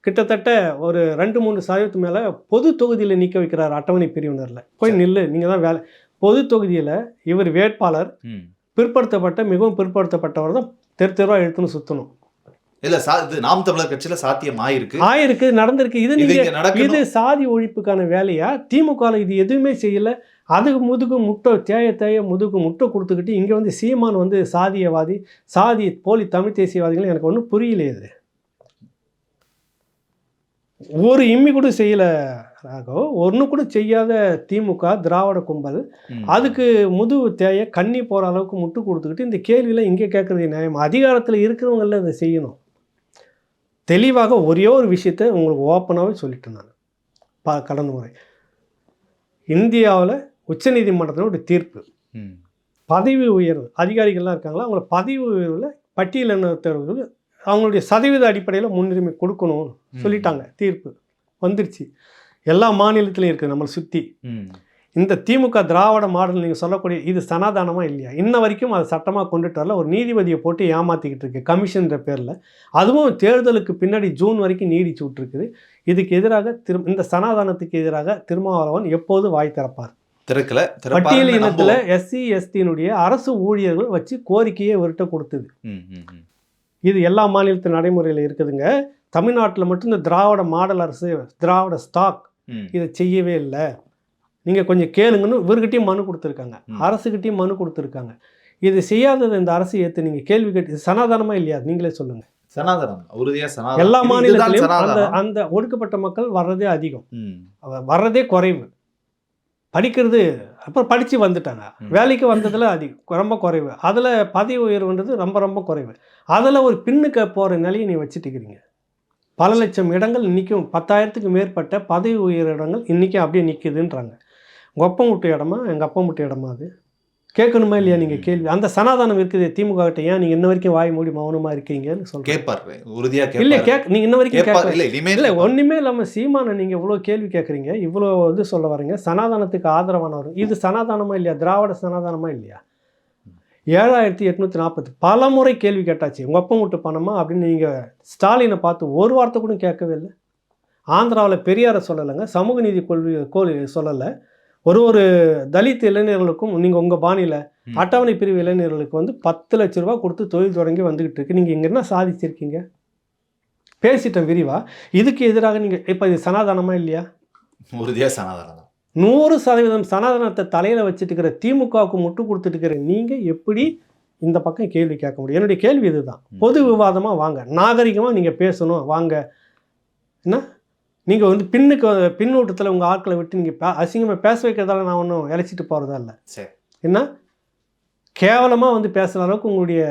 கிட்டத்தட்ட ஒரு 2-3% மேலே பொது தொகுதியில் நிற்க வைக்கிறார். அட்டவணை பிரிவினரில் போய் நில்லு, நீங்கள் தான் வேலை. பொது தொகுதியில் இவர் வேட்பாளர் பிற்படுத்தப்பட்ட மிகவும் பிற்படுத்தப்பட்டவர் தான் தெருவாக எடுத்துன்னு சுற்றணும். இல்ல இது நாம் தமிழர் கட்சியில சாத்தியம் ஆயிருக்கு நடந்திருக்கு. இது சாதி ஒழிப்புக்கான வேலையா? திமுக இது எதுவுமே செய்யல. அதுக்கு முதுகு முட்டை கொடுத்துக்கிட்டு இங்க வந்து சீமான் வந்து சாதியவாதி, போலி தமிழ் தேசியவாதிகள் எனக்கு ஒன்றும் புரியலையே. ஒரு இம்மி கூட செய்யல ராகவ், ஒன்று கூட செய்யாத திமுக திராவிட கும்பல் அதுக்கு முதுகு கண்ணி போற அளவுக்கு முட்டு கொடுத்துக்கிட்டு இந்த கேள்வியில இங்கே கேட்கறது நியாயம்? அதிகாரத்தில் இருக்கிறவங்கள அதை செய்யணும். தெளிவாக ஒரே ஒரு விஷயத்தை உங்களுக்கு ஓப்பனாகவே சொல்லிட்டேன் நான். கடந்த முறை இந்தியாவில் உச்சநீதிமன்றத்தில் ஒரு தீர்ப்பு, பதவி உயர்வு அதிகாரிகள்லாம் இருக்காங்களா, அவங்கள பதவி உயர்வில் பட்டியலினத்தவர்கள் அவங்களுடைய சதவீத அடிப்படையில் முன்னுரிமை கொடுக்கணும்னு சொல்லிட்டாங்க. தீர்ப்பு வந்துருச்சு, எல்லா மாநிலத்திலையும் இருக்குது நம்மளை சுற்றி. இந்த திமுக திராவிட மாடல் நீங்கள் சொல்லக்கூடிய இது சனாதானமாக இல்லையா? இன்ன வரைக்கும் அதை சட்டமாக கொண்டுட்டு வரல. ஒரு நீதிபதியை போட்டு ஏமாற்றிக்கிட்டு இருக்கு கமிஷன்ற பேரில். அதுவும் தேர்தலுக்கு பின்னாடி ஜூன் வரைக்கும் நீடிச்சு விட்டுருக்குது. இதுக்கு எதிராக இந்த சனாதானத்துக்கு எதிராக திருமாவளவன் எப்போது வாய் திறப்பார்? பட்டியல் இனத்தில் SC ST அரசு ஊழியர்கள் வச்சு கோரிக்கையை இவர்கிட்ட கொடுத்தது. இது எல்லா மாநிலத்து நடைமுறையில் இருக்குதுங்க. தமிழ்நாட்டில் மட்டும் இந்த திராவிட மாடல் அரசு, திராவிட ஸ்டாக் இதை செய்யவே இல்லை. நீங்கள் கொஞ்சம் கேளுங்கன்னு இவர்கிட்டையும் மனு கொடுத்துருக்காங்க, அரசுகிட்டையும் மனு கொடுத்துருக்காங்க. இது செய்யாதது இந்த அரசு ஏற்று நீங்கள் கேள்வி கேட்டு சனாதானமாக இல்லையா? நீங்களே சொல்லுங்கள். சனாதனம் உறுதியா சனாதனம். எல்லா மாநிலத்திலையும் அந்த ஒடுக்கப்பட்ட மக்கள் வர்றதே அதிகம், வர்றதே குறைவு. படிக்கிறது அப்புறம் படித்து வந்துட்டாங்க, வேலைக்கு வந்ததில் அதிகம் ரொம்ப குறைவு. அதில் பதவி உயர்வுன்றது ரொம்ப ரொம்ப குறைவு. அதில் ஒரு பின்னுக்கு போகிற நிலையை நீ வச்சுட்டுக்கிறீங்க. பல லட்சம் இடங்கள் இன்றைக்கும் 10,000க்கு மேற்பட்ட பதவி உயர் இடங்கள் இன்றைக்கும் அப்படியே நிற்குதுன்றாங்க. உங்கள் அப்பா முட்டு இடமா எங்கள் அப்பா முட்டு இடமா? அது கேட்கணுமா இல்லையா? நீங்கள் கேள்வி அந்த சனாதானம் இருக்குது திமுக கிட்ட. ஏன் நீங்கள் இன்ன வரைக்கும் வாய் மூடி மௌனமாக இருக்கீங்கன்னு சொல்லுங்க. இல்லை நீங்கள் இன்ன வரைக்கும் இல்லை ஒன்றுமே இல்லாமல் சீமானை நீங்கள் இவ்வளோ கேள்வி கேட்குறீங்க, இவ்வளோ வந்து சொல்ல வரீங்க சனாதானத்துக்கு ஆதரவானவர். இது சனாதானமாக இல்லையா? திராவிட சனாதானமாக இல்லையா? 7,840 பல முறை கேள்வி கேட்டாச்சு. உங்கள் அப்பா முட்டு பணமா அப்படின்னு நீங்கள் ஸ்டாலினை பார்த்து ஒரு வார்த்தை கூட கேட்கவே இல்லை. ஆந்திராவில் பெரியாரை சொல்லலைங்க, சமூக நீதி கொள்கை சொல்லலை. ஒரு தலித் இளைஞர்களுக்கும் நீங்கள் உங்கள் பாணியில் அட்டவணை பிரிவு இளைஞர்களுக்கு வந்து 10 லட்ச ரூபா கொடுத்து தொழில் தொடங்கி வந்துக்கிட்டு இருக்கு. நீங்கள் இங்கே என்ன சாதிச்சிருக்கீங்க? பேசிட்டேன் விரிவா. இதுக்கு எதிராக நீங்கள் இப்போ இது சனாதானமாக இல்லையா? உறுதியாக சனாதானம். 100% சனாதனத்தை தலையில் வச்சுட்டு இருக்கிற திமுகவுக்கு முட்டு கொடுத்துட்டு இருக்கிற நீங்கள் எப்படி இந்த பக்கம் கேள்வி கேட்க முடியும்? என்னுடைய கேள்வி இதுதான். பொது விவாதமாக வாங்க, நாகரிகமாக நீங்கள் பேசணும் வாங்க. என்ன நீங்கள் வந்து பின்னூட்டத்தில் உங்கள் ஆட்களை விட்டு நீங்கள் அசிங்கமாக பேச வைக்கிறதால நான் ஒன்றும் இழைச்சிட்டு போகிறதா இல்லை. சரி, என்ன கேவலமாக வந்து பேசுகிற அளவுக்கு உங்களுடைய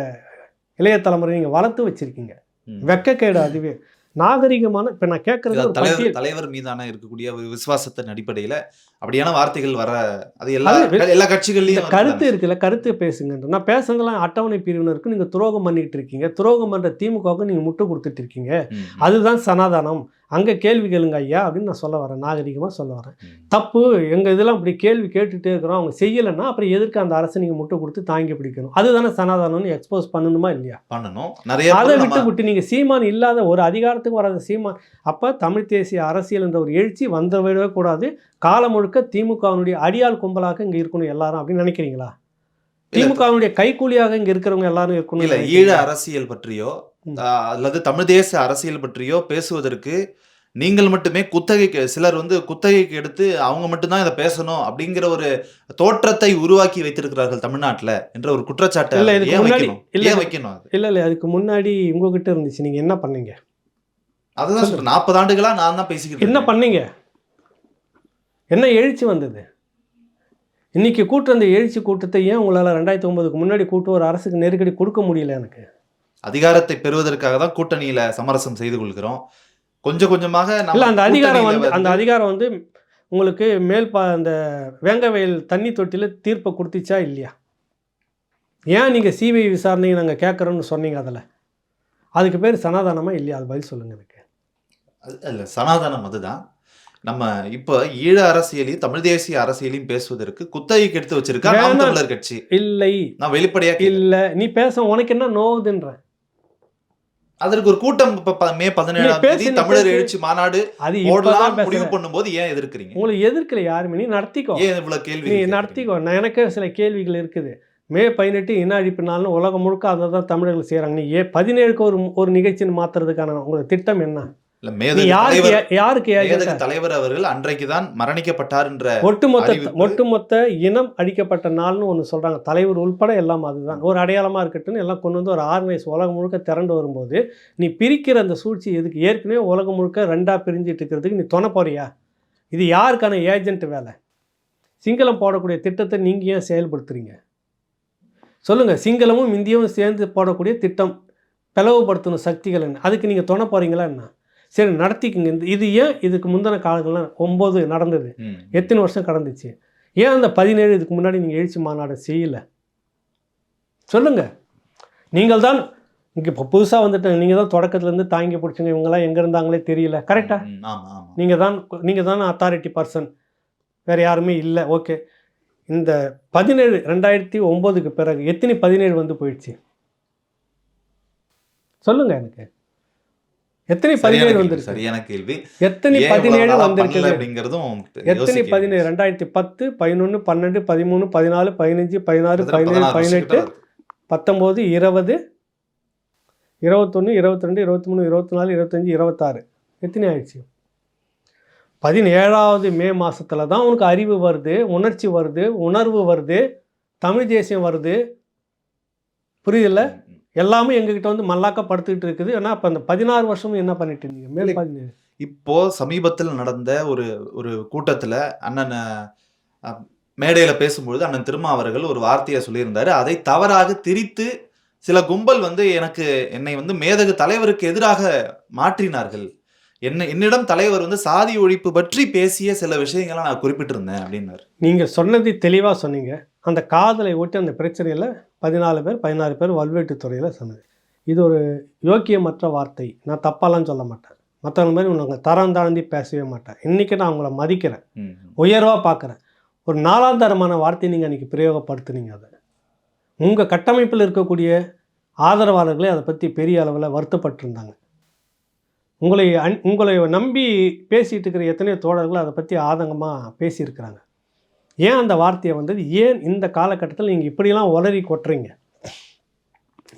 இளைய தலைமுறை நீங்கள் வளர்த்து வச்சுருக்கீங்க. வெக்கக்கேடு. அதுவே நாகரிகமான இப்போ நான் கேட்குறது தலைவர் மீதான இருக்கக்கூடிய விசுவாசத்தின் அடிப்படையில் அப்படியான வார்த்தைகள் வர அது எல்லா கட்சிகள்லையும் கருத்து இருக்குல்ல, கருத்து பேசுங்கன்ற. நான் பேசுனதெல்லாம் அட்டவணை பிரிவினருக்கு நீங்கள் துரோகம் பண்ணிட்டு இருக்கீங்க. துரோகம் பண்ணுற திமுகவுக்கு நீங்கள் முட்டு கொடுத்துட்டு இருக்கீங்க. அதுதான் சனாதானம். அங்கே கேள்வி கேளுங்க ஐயா அப்படின்னு நான் சொல்ல வரேன், நாகரிகமாக சொல்ல வரேன். தப்பு எங்கள் இதெல்லாம் அப்படி கேள்வி கேட்டுகிட்டே இருக்கிறோம், அவங்க செய்யலைன்னா அப்புறம் எதுக்கு அந்த அரசு நீங்கள் முட்டை கொடுத்து தாங்கி பிடிக்கணும்? அதுதானே சனாதானம்னு எக்ஸ்போஸ் பண்ணணுமா இல்லையா? பண்ணணும். அதை விட்டு நீங்கள் சீமான் இல்லாத ஒரு அதிகாரத்துக்கு வராத சீமான். அப்போ தமிழ் தேசிய அரசியல் என்ற ஒரு எழுச்சி வந்துவிடவே கூடாது. காலம் முழுக்க திமுகவினுடைய அடியாள் கும்பலாக இங்கே இருக்கணும் எல்லாரும் அப்படின்னு நினைக்கிறீங்களா? திமுகவினுடைய கைக்கூலியாக இங்கே இருக்கிறவங்க எல்லாரும் இருக்கணும். இல்லை, ஈழ அரசியல் பற்றியோ அல்லது தமிழ் தேச அரசியல் பற்றியோ பேசுவதற்கு நீங்கள் மட்டுமே சிலர் வந்து குத்தகைக்கு எடுத்து அவங்க மட்டும்தான் இதை பேசணும் அப்படிங்கிற ஒரு தோற்றத்தை உருவாக்கி வைத்திருக்கிறார்கள் தமிழ்நாட்டில் என்ற ஒரு குற்றச்சாட்டு. இல்லை வைக்கணும். இல்லை அதுக்கு முன்னாடி உங்ககிட்ட இருந்துச்சு, நீங்கள் என்ன பண்ணீங்க? அதுதான் 40 ஆண்டுகளாக நான் தான் பேசிக்கிட்டு என்ன பண்ணீங்க? என்ன எழுச்சி வந்தது? இன்னைக்கு கூட்டுற அந்த எழுச்சி கூட்டத்தை ஏன் உங்களால் 2009க்கு முன்னாடி கூட்டு ஒரு அரசுக்கு நெருக்கடி கொடுக்க முடியல? எனக்கு அதிகாரத்தை பெறுவதற்காக தான் கூட்டணியில சமரசம் செய்து கொள்கிறோம். கொஞ்சம் கொஞ்சமாக அந்த அதிகாரம் வந்து உங்களுக்கு அந்த வேங்கவயல் தண்ணி தொட்டியில் தீர்ப்பை கொடுத்துச்சா இல்லையா? ஏன் நீங்கள் சிபிஐ விசாரணையை நாங்கள் கேட்குறோன்னு சொன்னீங்க? அதில் அதுக்கு பேர் சனாதானமாக இல்லையா? அது பதில் சொல்லுங்க எனக்கு. இல்லை, சனாதானம் அதுதான். நம்ம இப்போ ஈழ அரசியலையும் தமிழ் தேசிய அரசியலையும் பேசுவதற்கு குத்தகைக்கு எடுத்து வச்சிருக்கா நாம் தமிழர் கட்சி. இல்லை, நான் வெளிப்படையா இல்லை, நீ பேச உனக்கு என்ன நோவுதுன்ற. அதற்கு ஒரு கூட்டம் மே 17 தமிழர் எழுச்சி மாநாடு முடிவு பண்ணும்போது ஏன் எதிர்க்கிறீங்க? உங்களுக்கு எதிர்க்கல யாருமே, நீ நடத்திக்கோ. ஏன் இவ்வளவு கேள்வி? நீ நடத்திக்கோ. எனக்கு சில கேள்விகள் இருக்குது. மே 18 இன அழிப்பு நாள்னு உலகம் முழுக்க அதை தான் தமிழர்கள் செய்கிறாங்க. நீ 17க்கு ஒரு நிகழ்ச்சின்னு மாற்றுறதுக்கான உங்களுக்கு திட்டம் என்ன? தலைவர் அவர்கள் அன்றைக்குதான் மரணிக்கப்பட்டார் என்ற ஒட்டுமொத்த இனம் அழிக்கப்பட்ட நாள்னு ஒன்று சொல்றாங்க. தலைவர் உள்பட எல்லாம் அதுதான் ஒரு அடையாளமா இருக்கட்டும்னு எல்லாம் கொண்டு வந்து ஒரு ஆர்கனைஸ் உலகம் முழுக்க திரண்டு வரும்போது நீ பிரிக்கிற அந்த சூழ்ச்சி எதுக்கு? ஏற்கனவே உலகம் முழுக்க 2ஆ பிரிஞ்சிட்டு இருக்கிறதுக்கு நீ துணை போறியா? இது யாருக்கான ஏஜென்ட் வேலை? சிங்களம் போடக்கூடிய திட்டத்தை நீங்க ஏன் செயல்படுத்துறீங்க சொல்லுங்க? சிங்களமும் இந்தியாவும் சேர்ந்து போடக்கூடிய திட்டம் பிளவுபடுத்தணும் சக்திகள் என்ன? அதுக்கு நீங்க துணை போறீங்களா என்ன? சரி, நடத்திக்குங்க. இது ஏன் இதுக்கு முந்தின காலங்கள்லாம் 9 நடந்தது, எத்தனை வருஷம் கடந்துச்சு? ஏன் அந்த 17 இதுக்கு முன்னாடி நீங்கள் எழுச்சி மாநாடு செய்யலை? சொல்லுங்கள். நீங்கள் தான் இங்கே இப்போ புதுசாக வந்துட்டு நீங்கள் தான் தொடக்கத்துலேருந்து தாங்கி பிடிச்சிங்க. இவங்கெல்லாம் எங்கே இருந்தாங்களே தெரியல. கரெக்டாக நீங்கள் தான் அத்தாரிட்டி பர்சன். வேறு யாருமே இல்லை. ஓகே, இந்த 17 2009க்கு பிறகு எத்தனை 17 வந்து போயிடுச்சு சொல்லுங்க எனக்கு. எத்தனை 17 வந்துருக்கு? சரியான கேள்வி. எத்தனை 17 வந்திருக்குது அப்படிங்கிறதும் எத்தனை 17? 2010, 11, 12, 13, 14, 15, 16, 17, 18, 19, 20, 21, 22, 23, 24, 25, 26. எத்தனை ஆயிடுச்சு? 17வது மே மாதத்தில் தான் உனக்கு அறிவு வருது, உணர்ச்சி வருது, உணர்வு வருது, தமிழ் தேசியம் வருது. புரியுதில்ல? எல்லாமே எங்ககிட்ட வந்து மல்லாக்கா படுத்துக்கிட்டு இருக்குது. ஏன்னா அப்போ அந்த 16 வருஷமும் என்ன பண்ணிட்டு இருந்தீங்க? மேல் 17. இப்போ சமீபத்தில் நடந்த ஒரு ஒரு கூட்டத்தில் அண்ணன் மேடையில் பேசும்பொழுது அண்ணன் திருமாவர்கள் ஒரு வார்த்தையை சொல்லியிருந்தாரு. அதை தவறாக திரித்து சில கும்பல் வந்து என்னை வந்து மேதகு தலைவருக்கு எதிராக மாற்றினார்கள். என்னிடம் தலைவர் வந்து சாதி ஒழிப்பு பற்றி பேசிய சில விஷயங்களை நான் குறிப்பிட்டிருந்தேன் அப்படின்னாரு. நீங்கள் சொன்னது தெளிவாக சொன்னீங்க. அந்த காதலை ஒட்டி அந்த பிரச்சனையில் 14 பேர் 16 பேர் வல்வெட்டுத்துறையில் சொன்னது. இது ஒரு யோக்கியமற்ற வார்த்தை. நான் தப்பாலாம் சொல்ல மாட்டேன். மற்றவங்க மாதிரி உங்களை தரம் தாழ்ந்தி பேசவே மாட்டேன். இன்றைக்கி நான் உங்களை மதிக்கிறேன், உயர்வாக பார்க்குறேன். ஒரு நாலாந்தரமான வார்த்தையை நீங்கள் அன்றைக்கி பிரயோகப்படுத்துனீங்க. அதை உங்கள் கட்டமைப்பில் இருக்கக்கூடிய ஆதரவாளர்களே அதை பற்றி பெரிய அளவில் வருத்தப்பட்டிருந்தாங்க. உங்களை நம்பி பேசிகிட்டு இருக்கிற எத்தனையோ தோழர்கள் அதை பற்றி ஆதங்கமாக பேசியிருக்கிறாங்க. ஏன் அந்த வார்த்தையை வந்தது? ஏன் இந்த காலகட்டத்தில் நீங்கள் இப்படிலாம் உளறி கொட்டுறீங்க?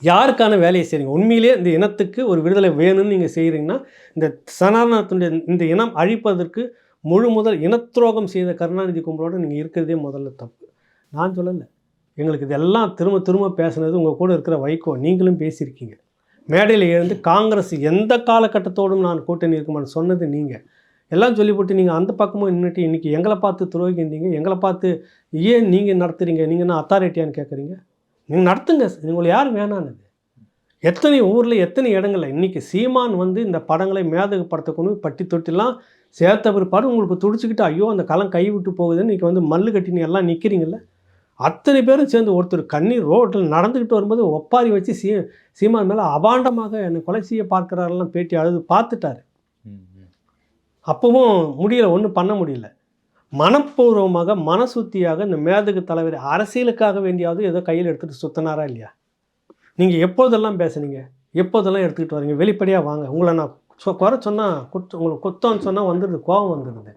யாருக்கான வேலையை செய்கிறீங்க? உண்மையிலே இந்த இனத்துக்கு ஒரு விடுதலை வேணும்னு நீங்கள் செய்கிறீங்கன்னா, இந்த சனாதனத்துடைய இந்த இனம் அழிப்பதற்கு முழு முதல் இனத்துரோகம் செய்த கருணாநிதி கும்பலோடு நீங்கள் இருக்கிறதே முதல்ல தப்பு. நான் சொல்லலை. எங்களுக்கு இதெல்லாம் திரும்ப திரும்ப பேசுனது உங்கள் கூட இருக்கிற வைகோ. நீங்களும் பேசியிருக்கீங்க. மேடையில் எழுந்து காங்கிரஸ் எந்த காலகட்டத்தோடும் நான் கூட்டணி இருக்குமான்னு சொன்னது நீங்கள். எல்லாம் சொல்லிவிட்டு நீங்கள் அந்த பக்கமும் நின்றுட்டு இன்றைக்கி எங்களை பார்த்து துரோகிந்தீங்க. எங்களை பார்த்து ஏன் நீங்கள் நடத்துகிறீங்க? நீங்கள் என்ன அத்தாரிட்டியான்னு கேட்குறீங்க? நீங்கள் நடத்துங்க. உங்களை யாரும் வேணானது? எத்தனை ஊரில் எத்தனை இடங்களில் இன்றைக்கி சீமான் வந்து இந்த படங்களை மேதகப்படுத்தக்கணும் பட்டி தொட்டிலாம் சேர்த்த பிற்பாடு உங்களுக்கு துடிச்சிக்கிட்டு ஐயோ அந்த களம் கை விட்டு போகுதுன்னு இன்றைக்கி வந்து மல்லு கட்டினு எல்லாம் நிற்கிறீங்கள. அத்தனை பேரும் சேர்ந்து ஒருத்தர் கண்ணீர் ரோட்டில் நடந்துக்கிட்டு வரும்போது ஒப்பாரி வச்சு சீமான் மேலே அபாண்டமாக என்னை கொலை செய்ய பார்க்குறாரெல்லாம் பேட்டி அழுது பார்த்துட்டாரு. அப்பவும் முடியல, ஒன்றும் பண்ண முடியல. மனப்பூர்வமாக மனசுத்தியாக இந்த மேதகு தலைவர் அரசியலுக்காக வேண்டியாவது ஏதோ கையில் எடுத்துகிட்டு சுத்தினாரா இல்லையா? நீங்கள் எப்போதெல்லாம் பேசுனீங்க? எப்போதெல்லாம் எடுத்துக்கிட்டு வரீங்க? வெளிப்படையாக வாங்க. உங்களை நான் குறை சொன்னால் உங்களுக்கு குத்தம்னு சொன்னால் வந்துடுது, கோபம் வந்துடுது.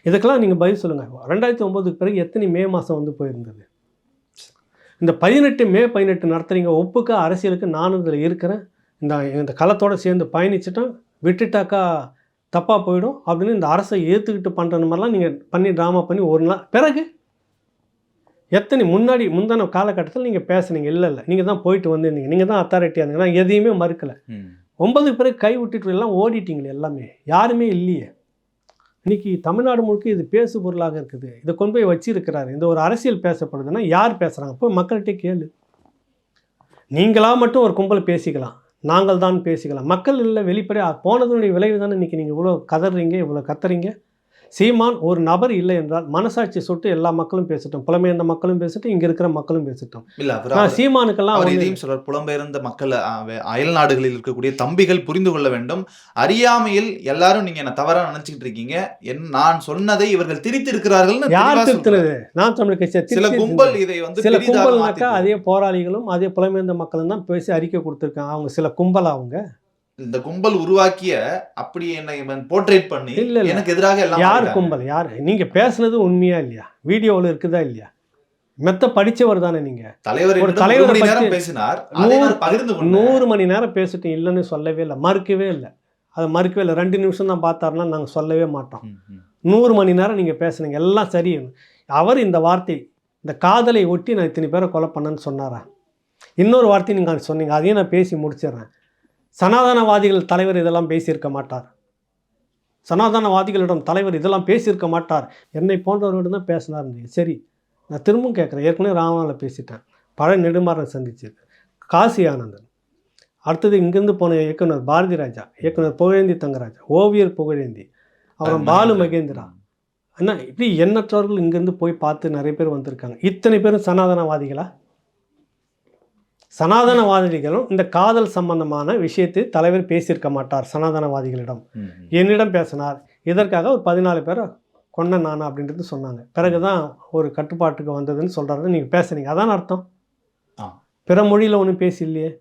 இதுக்கெல்லாம் நீங்கள் பதில் சொல்லுங்கள். 2009க்கு பிறகு எத்தனை மே மாதம் வந்து போயிருந்தது? இந்த 18 மே 18 நடத்துகிறீங்க. ஒப்புக்க அரசியலுக்கு நானும் இதில் இருக்கிறேன். இந்த களத்தோடு சேர்ந்து பயணிச்சுட்டோம். விட்டுட்டாக்கா தப்பாக போயிடும் அப்படின்னு இந்த அரசை ஏற்றுக்கிட்டு பண்ணுற மாதிரிலாம் நீங்கள் பண்ணி ட்ராமா பண்ணி ஒரு நாள் பிறகு எத்தனை முந்தான காலகட்டத்தில் நீங்கள் பேசுனீங்க. இல்லை நீங்கள் தான் போயிட்டு வந்திருந்தீங்க. நீங்கள் தான் அத்தாரிட்டியாக இருந்தீங்க. நான் எதையுமே மறுக்கலை. 9க்கு பிறகு கை விட்டுட்டு எல்லாம் ஓடிட்டீங்களே. எல்லாமே யாருமே இல்லையே. இன்றைக்கி தமிழ்நாடு முழுக்க இது பேசு பொருளாக இருக்குது. இதை கொண்டு போய் வச்சிருக்கிறாரு. இந்த ஒரு அரசியல் பேசப்படுதுன்னா யார் பேசுகிறாங்க? போய் மக்கள்கிட்ட கேளு. நீங்களாக மட்டும் ஒரு கும்பல் பேசிக்கலாம், நாங்கள் தான் பேசிக்கலாம். மக்கள் இல்லை, வெளிப்படையாக போனதனுடைய விளைவு தானே இன்றைக்கி நீங்கள் இவ்வளோ கதறீங்க, இவ்வளோ கத்துறீங்க. சீமான் ஒரு நபர் இல்லை என்றால் மனசாட்சி சொட்டு எல்லா மக்களும் பேசட்டும், புலம்பெயர்ந்த மக்களும் பேசட்டும், இங்கே இருக்கிற மக்களும் பேசட்டும். சீமானுக்கெல்லாம் இதையும் சொல்ற புலம்பெயர்ந்த மக்கள் அயல் நாடுகளில் இருக்கக்கூடிய தம்பிகள் புரிந்து கொள்ள வேண்டும். அறியாமையில் எல்லாரும் நீங்க என்ன தவறா நினைச்சுக்கிட்டு இருக்கீங்க. நான் சொன்னதை இவர்கள் திரித்து இருக்கிறார்கள். யார் திருத்துறது? நான் தமிழ் கட்சி சில கும்பல் இதை வந்து சில கும்பல்னாக்கா அதே போராளிகளும் அதே புலம்பெயர்ந்த மக்களும் தான் பேசி அறிக்கை கொடுத்துருக்காங்க. அவங்க சில கும்பல், அவங்க இந்த கும்பல் உருவாக்கிய அப்படி என்னை போர்ட்ரேட் பண்ணி எனக்கு எதிராக எல்லாம் யார் கும்பல்? யார்? நீங்க பேசுனது உண்மையா இல்லையா? வீடியோவில் இருக்குதா இல்லையா? மெத்த படிச்சவர் தானே நீங்க. தலைவர் ஒரு தலைவர் பேசினார், 100 மணி நேரம் பேசிட்டு இல்லைன்னு சொல்லவே இல்லை, மறுக்கவே இல்லை. அதை மறுக்கவே இல்லை. 2 நிமிஷம் தான் பார்த்தாருன்னா நாங்கள் சொல்லவே மாட்டோம். 100 மணி நேரம் நீங்கள் பேசுனீங்க, எல்லாம் சரி. அவர் இந்த வார்த்தை, இந்த காதலை ஒட்டி நான் இத்தனை பேரை கொலை பண்ணேன்னு சொன்னாரா? இன்னொரு வார்த்தை நீங்கள் சொன்னீங்க, அதையும் நான் பேசி முடிச்சிடுறேன். சனாதனவாதிகள் தலைவர் இதெல்லாம் பேசியிருக்க மாட்டார். சனாதனவாதிகளிடம் தலைவர் இதெல்லாம் பேசியிருக்க மாட்டார். என்னை போன்றவர்களிடம் தான் பேசினார். சரி, நான் திரும்பவும் கேட்குறேன். ஏற்கனவே ராமநாளில் பேசிட்டேன். பழைய நெடுமாறன் சந்திச்சிருக்கு, காசி ஆனந்தன், அடுத்தது இங்கேருந்து போன இயக்குனர் பாரதி ராஜா, இயக்குனர் புகழேந்தி தங்கராஜா, ஓவியர் புகழேந்தி, அப்புறம் பாலு மகேந்திரா, அண்ணா, இப்படி எண்ணற்றவர்கள் இங்கேருந்து போய் பார்த்து நிறைய பேர் வந்திருக்காங்க. இத்தனை பேரும் சனாதனவாதிகளா? சனாதனவாதிகளும் இந்த காதல் சம்பந்தமான விஷயத்தை தலைவர் பேசியிருக்க மாட்டார். சனாதனவாதிகளிடம் என்னிடம் பேசினார். இதற்காக ஒரு 14 பேரை கொன்ன நானா அப்படின்றது சொன்னாங்க. பிறகு தான் ஒரு கட்டுப்பாட்டுக்கு வந்ததுன்னு சொல்கிறாரு. நீங்கள் பேசுனீங்க, அதான் அர்த்தம். பிற மொழியில் ஒன்றும் பேசி இல்லையே.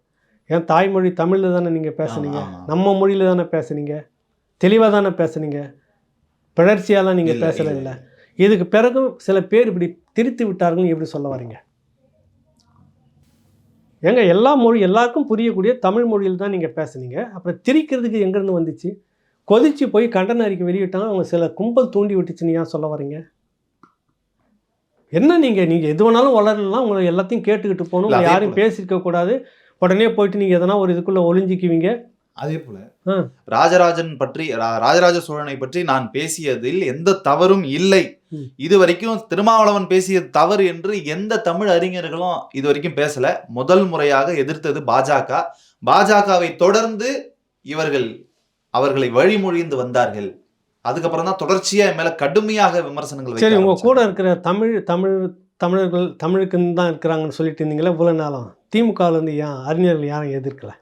ஏன் தாய்மொழி தமிழில் தானே நீங்கள் பேசுனீங்க, நம்ம மொழியில் தானே பேசுனீங்க, தெளிவாக தானே பேசுனீங்க, பிழற்சியாலாம் நீங்கள் பேசலை. இல்லை, இதுக்கு பிறகும் சில பேர் இப்படி திரித்து விட்டார்கள் எப்படி சொல்ல வரீங்க? ஏங்க எல்லா மொழி எல்லாருக்கும் புரியக்கூடிய தமிழ் மொழியில் தான் நீங்கள் பேசுனீங்க. அப்புறம் திரிக்கிறதுக்கு எங்கேருந்து வந்துச்சு? கொதிச்சு போய் கண்டன அறிக்கை வெளியிட்டாங்க, அவங்க சில கும்பல் தூண்டி விட்டுச்சுன்னு ஏன் சொல்ல வரீங்க? என்ன நீங்கள் எது வேணாலும் வளரலாம், உங்களை எல்லாத்தையும் கேட்டுக்கிட்டு போகணும், உங்களை யாரையும் பேசியிருக்க கூடாது, உடனே போயிட்டு நீங்கள் எதனா ஒரு இதுக்குள்ளே ஒளிஞ்சிக்குவீங்க. அதே போல ராஜராஜ சோழனை பற்றி நான் பேசியதில் எந்த தவறும் இல்லை. இது வரைக்கும் திருமாவளவன் பேசியது தவறு என்று எந்த தமிழ் அறிஞர்களும் இது வரைக்கும் பேசல. முதல் முறையாக எதிர்த்தது பாஜகவை தொடர்ந்து இவர்கள் அவர்களை வழிமொழிந்து வந்தார்கள். அதுக்கப்புறம் தான் தொடர்ச்சியா மேல கடுமையாக விமர்சனங்கள். சரி, உங்க கூட இருக்கிற தமிழர்கள் தமிழுக்குன்னு தான் இருக்கிறாங்கன்னு சொல்லிட்டு இருந்தீங்களா இவ்வளவு நாளும்? திமுகவில் இருந்து ஏன் அறிஞர்கள் யாரும் எதிர்க்கல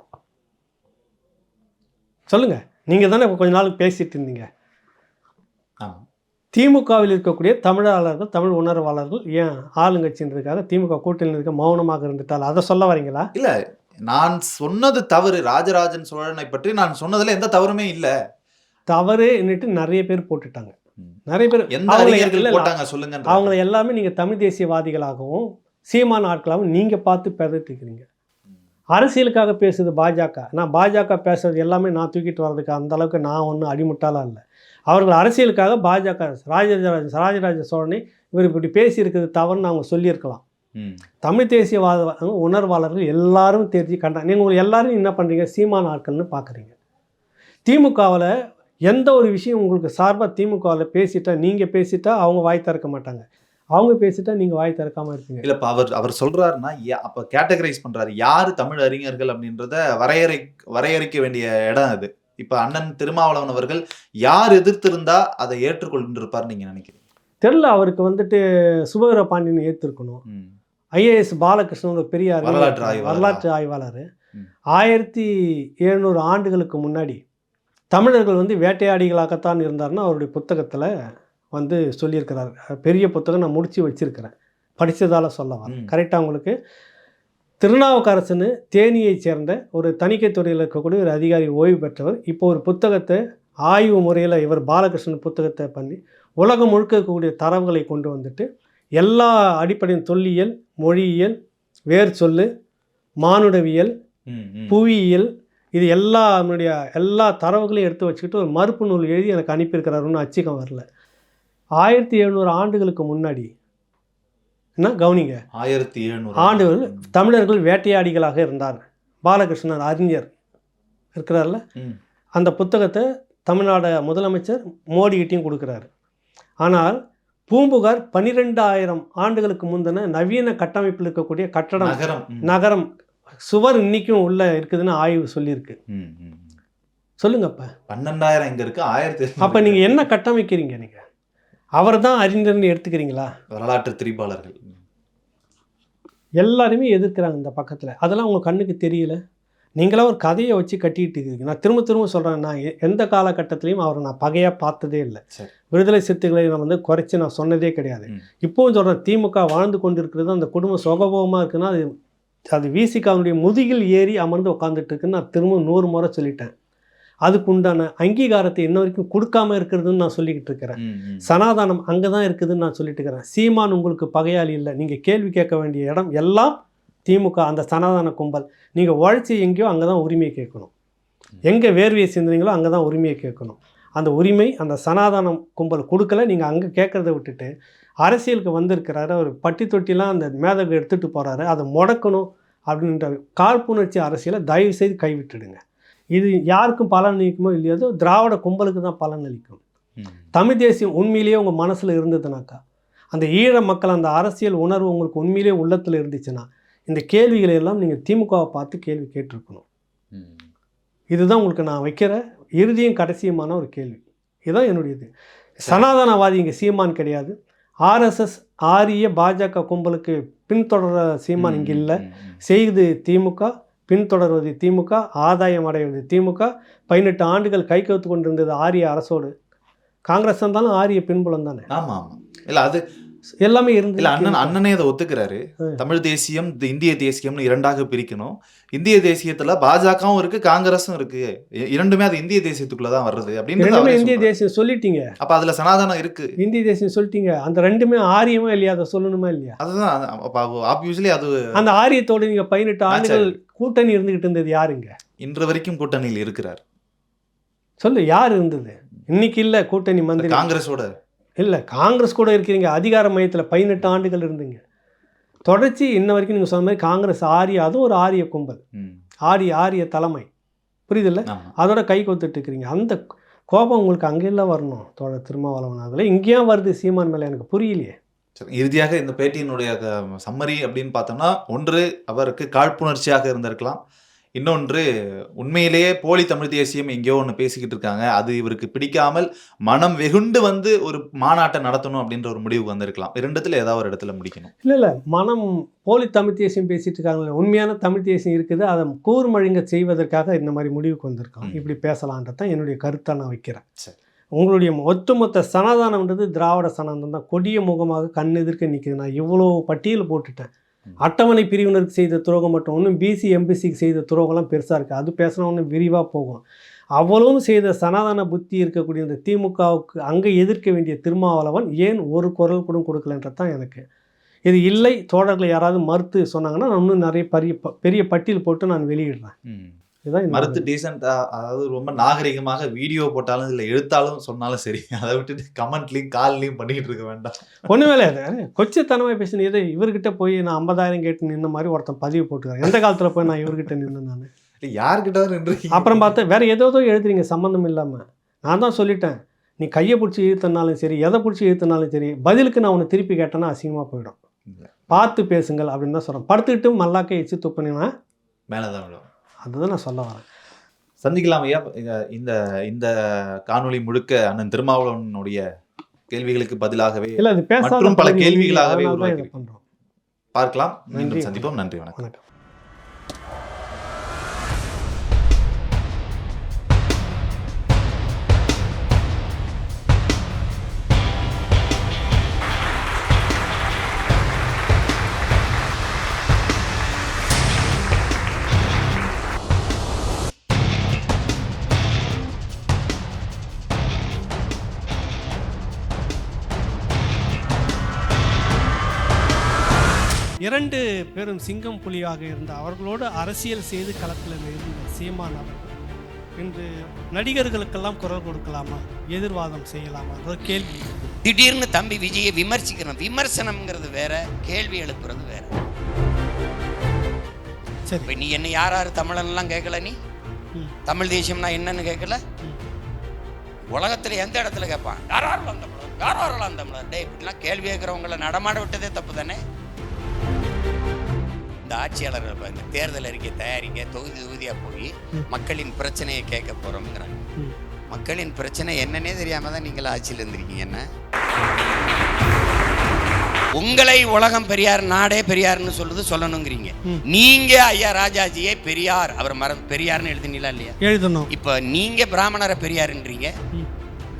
சொல்லுங்க? நீங்க தானே கொஞ்ச நாளுக்கு பேசிட்டு இருந்தீங்க. திமுகவில் இருக்கக்கூடிய தமிழாளர்கள், தமிழ் உணர்வாளர்கள் ஏன் ஆளுங்கட்சின்றதுக்காக திமுக கூட்டணியில் இருக்க மௌனமாக இருந்துட்டால் அதை சொல்ல வரீங்களா? இல்ல, நான் சொன்னது தவறு. ராஜராஜன் சோழனை பற்றி நான் சொன்னதுல எந்த தவறுமே இல்ல. தவறு என்னட்டு நிறைய பேர் போட்டுட்டாங்க. நிறைய பேர் போட்டாங்க. சொல்லுங்க, அவங்களை எல்லாமே நீங்க தமிழ் தேசியவாதிகளாகவும் சீமான ஆட்களாகவும் நீங்க பார்த்து பெறத்துக்கிறீங்க. அரசியலுக்காக பேசுது பாஜக. நான் பாஜக பேசுறது எல்லாமே நான் தூக்கிட்டு வர்றதுக்கு அந்த அளவுக்கு நான் ஒன்றும் அடிமுட்டாலாம் இல்லை. அவர்கள் அரசியலுக்காக பாஜக ராஜராஜ சோழனை இவர் இப்படி பேசியிருக்கிறது தவறுன்னு அவங்க சொல்லியிருக்கலாம். தமிழ் தேசியவாத உணர்வாளர்கள் எல்லாரும் தெரிஞ்சு கண்டாங்க. நீங்கள் எல்லாரும் என்ன பண்ணுறீங்க? சீமான ஆட்கள்னு பார்க்குறீங்க. திமுகவில் எந்த ஒரு விஷயம் உங்களுக்கு சார்பாக திமுகவில் பேசிட்டா, நீங்கள் பேசிட்டா அவங்க வாய் திறக்க மாட்டாங்க, அவங்க பேசிட்டா நீங்கள் வாய் திறக்காமல் இருக்கீங்க. இல்லை, இப்போ அவர் சொல்கிறாருன்னா அப்போ கேட்டகரைஸ் பண்ணுறாரு யார் தமிழ் அறிஞர்கள் அப்படின்றத வரையறுக்க வேண்டிய இடம் அது. இப்போ அண்ணன் திருமாவளவன் அவர்கள் யார் எதிர்த்திருந்தா அதை ஏற்றுக்கொண்டிருப்பார் நீங்கள் நினைக்கிறீங்க? தெரியல. அவருக்கு வந்துட்டு சுபவீர பாண்டியன் ஏற்றிருக்கணும். ஐஏஎஸ் பாலகிருஷ்ணன் ஒரு பெரிய வரலாற்று ஆய்வாளர். 1700 ஆண்டுகளுக்கு முன்னாடி தமிழர்கள் வந்து வேட்டையாடிகளாகத்தான் இருந்தார்னு அவருடைய புத்தகத்தில் வந்து சொல்லியிருக்கிறார். பெரிய புத்தகம் நான் முடித்து வச்சுருக்கிறேன், படித்ததால் சொல்ல வரேன். கரெக்டாக உங்களுக்கு திருநாவுக்கரசுன்னு தேனியைச் சேர்ந்த ஒரு தணிக்கைத் துறையில் இருக்கக்கூடிய ஒரு அதிகாரி, ஓய்வு பெற்றவர். இப்போ ஒரு புத்தகத்தை ஆய்வு முறையில் இவர் பாலகிருஷ்ணன் புத்தகத்தை பண்ணி உலகம் முழுக்க இருக்கக்கூடிய தரவுகளை கொண்டு வந்துட்டு எல்லா அடிப்படையின் தொல்லியல், மொழியியல், வேர் சொல்லு, மானுடவியல், புவியியல், இது எல்லா தரவுகளையும் எடுத்து வச்சுக்கிட்டு ஒரு மறுப்பு நூல் எழுதி எனக்கு அனுப்பியிருக்கிறாருன்னு அச்சிக்கம் வரல. 1700 ஆண்டுகளுக்கு முன்னாடி என்ன கவனிங்க, 1700 ஆண்டுகள் தமிழர்கள் வேட்டையாடிகளாக இருந்தார். பாலகிருஷ்ணன் அறிஞர் இருக்கிறார்ல, அந்த புத்தகத்தை தமிழ்நாடு முதலமைச்சர் மோடிகிட்டையும் கொடுக்குறாரு. ஆனால் பூம்புகார் 12,000 ஆண்டுகளுக்கு முந்தின நவீன கட்டமைப்பில் இருக்கக்கூடிய கட்டடம், நகரம், சுவர் இன்னைக்கும் உள்ள இருக்குதுன்னு ஆய்வு சொல்லியிருக்கு. சொல்லுங்க. அப்ப 12,000 இங்க இருக்கு, 1000. அப்ப நீங்க என்ன கட்டமைக்கிறீங்க? நீங்க அவர் தான் அறிஞர்னு எடுத்துக்கிறீங்களா? வரலாற்று திரிபாளர்கள் எல்லாருமே எதிர்க்கிறாங்க இந்த பக்கத்தில். அதெல்லாம் உங்கள் கண்ணுக்கு தெரியல. நீங்களாம் ஒரு கதையை வச்சு கட்டிகிட்டு இருக்கீங்க. நான் திரும்ப சொல்கிறேன், நான் எந்த காலகட்டத்திலையும் அவரை நான் பகையாக பார்த்ததே இல்லை. விடுதலை சிறுத்தைகளை நான் வந்து குறைச்சி நான் சொன்னதே கிடையாது. இப்போவும் சொல்கிறேன், திமுக வாழ்ந்து கொண்டு இருக்கிறது, அந்த குடும்பம் சுகபோகமாக இருக்குன்னா அது விசிகாவுடைய முதுகில் ஏறி அமர்ந்து உட்காந்துட்டு இருக்குன்னு நான் திரும்ப 100 முறை சொல்லிட்டேன். அதுக்கு உண்டான அங்கீகாரத்தை இன்ன வரைக்கும் கொடுக்காம இருக்கிறதுன்னு நான் சொல்லிக்கிட்டு இருக்கிறேன். சனாதானம் அங்கே தான் இருக்குதுன்னு நான் சொல்லிட்டு இருக்கிறேன். சீமான் உங்களுக்கு பகையாளி இல்லை. நீங்கள் கேள்வி கேட்க வேண்டிய இடம் எல்லாம் திமுக, அந்த சனாதான கும்பல். நீங்கள் உழைச்சி எங்கேயோ அங்கே தான் உரிமையை கேட்கணும். எங்கே வேர்வையை சிந்துறீங்களோ அங்கே தான் உரிமையை கேட்கணும். அந்த உரிமை அந்த சனாதான கும்பல் கொடுக்கல. நீங்கள் அங்கே கேட்குறத விட்டுட்டு அரசியலுக்கு வந்திருக்கிறாரு, ஒரு பட்டி தொட்டிலாம் அந்த மேதகு எடுத்துகிட்டு போகிறாரு, அதை முடக்கணும் அப்படின்ற காழ்ப்புணர்ச்சி அரசியலை தயவு செய்து கைவிட்டுடுங்க. இது யாருக்கும் பலன் அளிக்குமோ இல்லையோ, திராவிட கும்பலுக்கு தான் பலன் அளிக்கும். தமிழ் தேசியம் உண்மையிலேயே உங்கள் மனசில் இருந்ததுனாக்கா, அந்த ஈழ மக்கள் அந்த அரசியல் உணர்வு உங்களுக்கு உண்மையிலேயே உள்ளத்தில் இருந்துச்சுன்னா, இந்த கேள்விகளை எல்லாம் நீங்கள் திமுகவை பார்த்து கேள்வி கேட்டிருக்கணும். இதுதான் உங்களுக்கு நான் வைக்கிற இறுதியும் கடைசியுமான ஒரு கேள்வி. இதுதான் என்னுடையது. சனாதனவாதி இங்கே சீமான் கிடையாது. ஆர்எஸ்எஸ் ஆரிய பாஜக கும்பலுக்கு பின்தொடர சீமான் இங்கே இல்லை. செய்து திமுக, பின்தொடர்வது திமுக, ஆதாயம் அடைவது திமுக. 18 ஆண்டுகள் கை கவுத்து கொண்டிருந்தது ஆரிய அரசோடு. காங்கிரஸ் இருந்தாலும் ஆரிய பின்புலம் தானே. ஆமா ஆமா. இல்ல அது எல்லாமே இருந்து இல்ல அண்ணனே அதை ஒத்துக்கிறாரு. தமிழ் தேசியம் இந்திய தேசியம்னு இரண்டாக பிரிக்கணும். இந்திய தேசியத்துல பாஜகவும் இருக்கு, காங்கிரஸும் இருக்கு. இரண்டுமே அது இந்திய தேசியத்துக்குள்ளதான் வருது அப்படின்னு இந்திய தேசியம் சொல்லிட்டீங்க. அப்ப அதுல சனாதனம் இருக்கு, இந்திய தேசியம் சொல்லிட்டீங்க. அந்த ரெண்டுமே ஆரியமா இல்லையா, அதை சொல்லணுமா இல்லையா? அதுதான் ஆப்வியஸ்லி அது. அந்த ஆரியத்தோட நீங்க 18 ஆண்டுகள் கூட்டணி இருந்துகிட்டு இருந்தது யாருங்க? இன்று வரைக்கும் கூட்டணியில் இருக்கிறார். சொல்லு, யார் இருந்தது? இன்னைக்கு இல்ல கூட்டணி மந்திரி காங்கிரஸோட இல்லை, காங்கிரஸ் கூட இருக்கிறீங்க. அதிகார மையத்தில் 18 ஆண்டுகள் இருந்தீங்க தொடர்ச்சி. இன்ன வரைக்கும் நீங்கள் சொன்ன மாதிரி காங்கிரஸ் ஆரிய, அதுவும் ஒரு ஆரிய கும்பல், ஆரிய தலைமை, புரியுதில்ல? அதோட கை கொத்துட்டு இருக்கிறீங்க. அந்த கோபம் உங்களுக்கு அங்கெல்லாம் வரணும் திருமாவளவன். அதில் இங்கேயும் வருது சீமான் மேலே, எனக்கு புரியலையே. இறுதியாக இந்த பேட்டியினுடைய சம்மரி அப்படின்னு பார்த்தோம்னா, ஒன்று அவருக்கு காழ்ப்புணர்ச்சியாக இருந்திருக்கலாம், இன்னொன்று உண்மையிலேயே போலி தமிழ் தேசியம் எங்கேயோ ஒன்று பேசிக்கிட்டு இருக்காங்க, அது இவருக்கு பிடிக்காமல் மனம் வெகுண்டு வந்து ஒரு மாநாட்டை நடத்தணும் அப்படின்ற ஒரு முடிவுக்கு வந்திருக்கலாம். இரண்டுத்துல ஏதாவது ஒரு இடத்துல முடிக்கணும். இல்லை மனம் போலி தமிழ் தேசியம் பேசிட்டு இருக்காங்களே, உண்மையான தமிழ் தேசியம் இருக்குது, அதை கூர்மழுங்க செய்வதற்காக இந்த மாதிரி முடிவுக்கு வந்திருக்கோம். இப்படி பேசலான்றதான் என்னுடைய கருத்தை நான் வைக்கிறேன். உங்களுடைய ஒட்டுமொத்த சனாதானம்ன்றது திராவிட சனாதனம் தான். கொடிய முகமாக கண்ணெதிர்க்க நிற்குது. நான் இவ்வளோ பட்டியல் போட்டுட்டேன். அட்டவணை பிரிவினருக்கு செய்த துரோகம் மட்டும் ஒன்றும் பிசி எம்பிசிக்கு செய்த துரோகம்லாம் பெருசாக இருக்குது. அது பேசினா ஒன்று விரிவாக போகும். அவ்வளவும் செய்த சனாதன புத்தி இருக்கக்கூடிய இந்த திமுகவுக்கு அங்கே எதிர்க்க வேண்டிய திருமாவளவன் ஏன் ஒரு குரல் கூட கொடுக்கலன்றது தான் எனக்கு. இது இல்லை தோழர்களை யாராவது மறுத்து சொன்னாங்கன்னா நான் இன்னும் நிறைய பெரிய பட்டியல் போட்டு நான் வெளியிடுறேன். மறுத்து டீசெண்டா, அதாவது ரொம்ப நாகரிகமாக வீடியோ போட்டாலும் இல்லை எழுத்தாலும் சொன்னாலும் சரி, அதை விட்டுட்டு கமெண்ட்லையும் கால்லையும் பண்ணிக்கிட்டு இருக்க வேண்டாம். ஒன்றும் வேலை கொச்சத்தனமாக பேசினேன். எது இவர்கிட்ட போய் நான் 50,000 கேட்டு நின்ன மாதிரி ஒருத்தன் பதிவு போட்டுக்கிறேன். எந்த காலத்தில் போய் நான் இவர்கிட்ட நின்று நான் யார்கிட்ட நின்று அப்புறம் பார்த்தா வேற ஏதோ எழுதுறீங்க சம்மந்தம் இல்லாமல். நான் தான் சொல்லிட்டேன், நீ கையை பிடிச்சி இழுத்தனாலும் சரி, எதை பிடிச்சி இழுத்தனாலும் சரி, பதிலுக்கு நான் உன்னை திருப்பி கேட்டேன்னா அசிங்கமாக போயிடும். பார்த்து பேசுங்கள் அப்படின்னு தான் சொல்கிறேன். படுத்துக்கிட்டு மல்லாக்கை எச்சு துப்பினா மேலே தான் விடும். அதுதான் நான் சொல்ல வரேன். சந்திக்கலாம் ஐயா. இந்த இந்த காணொளி முழுக்க அண்ணன் திருமாவளவனுடைய கேள்விகளுக்கு பதிலாகவே இல்லை, அது மற்றும் பல கேள்விகளாகவே பண்றோம். பார்க்கலாம். மீண்டும் சந்திப்போம். நன்றி, வணக்கம். இரண்டு பேரும் சிங்கம் புலியாக இருந்த அவர்களோடு அரசியல் செய்து களத்தில் இருந்த சீமான் அவர்கள் இன்று நடிகர்களுக்கெல்லாம் குரல் கொடுக்கலாமா, எதிர்வாதம் செய்யலாமா கேள்வி. திடீர்னு தம்பி விஜயை விமர்சிக்கணும். விமர்சனம்ங்கிறது வேற, கேள்வி எழுப்புறது வேற. சரி, நீ என்ன யார் தமிழன்லாம் கேட்கல, நீ தமிழ் தேசியம்னா என்னன்னு கேட்கல. உலகத்துல எந்த இடத்துல கேட்பான் யாரெல்லாம் தமிழர், யாரெல்லாம் தமிழர்? டே, இப்படிலாம் கேள்வி கேட்கிறவங்களை நடமாட விட்டதே தப்பு தானே. இந்த ஆட்சியாளர்கள் இந்த தேர்தல் அறிக்கை தயாரிக்க தொகுதியாக போய் மக்களின் பிரச்சனையை கேட்க போறோம்ங்கிறாங்க. மக்களின் பிரச்சனை என்னன்னே தெரியாம தான் நீங்கள் ஆட்சியில் இருந்திருக்கீங்க. என்ன உங்களை உலகம் பெரியார், நாடே பெரியார்னு சொல்லுது, சொல்லணுங்கிறீங்க. நீங்க ஐயா ராஜாஜியே பெரியார், அவர் பெரியார்னு எழுதினீங்களா இல்லையா? எழுதணும். இப்ப நீங்க பிராமணரை பெரியாருன்றீங்க,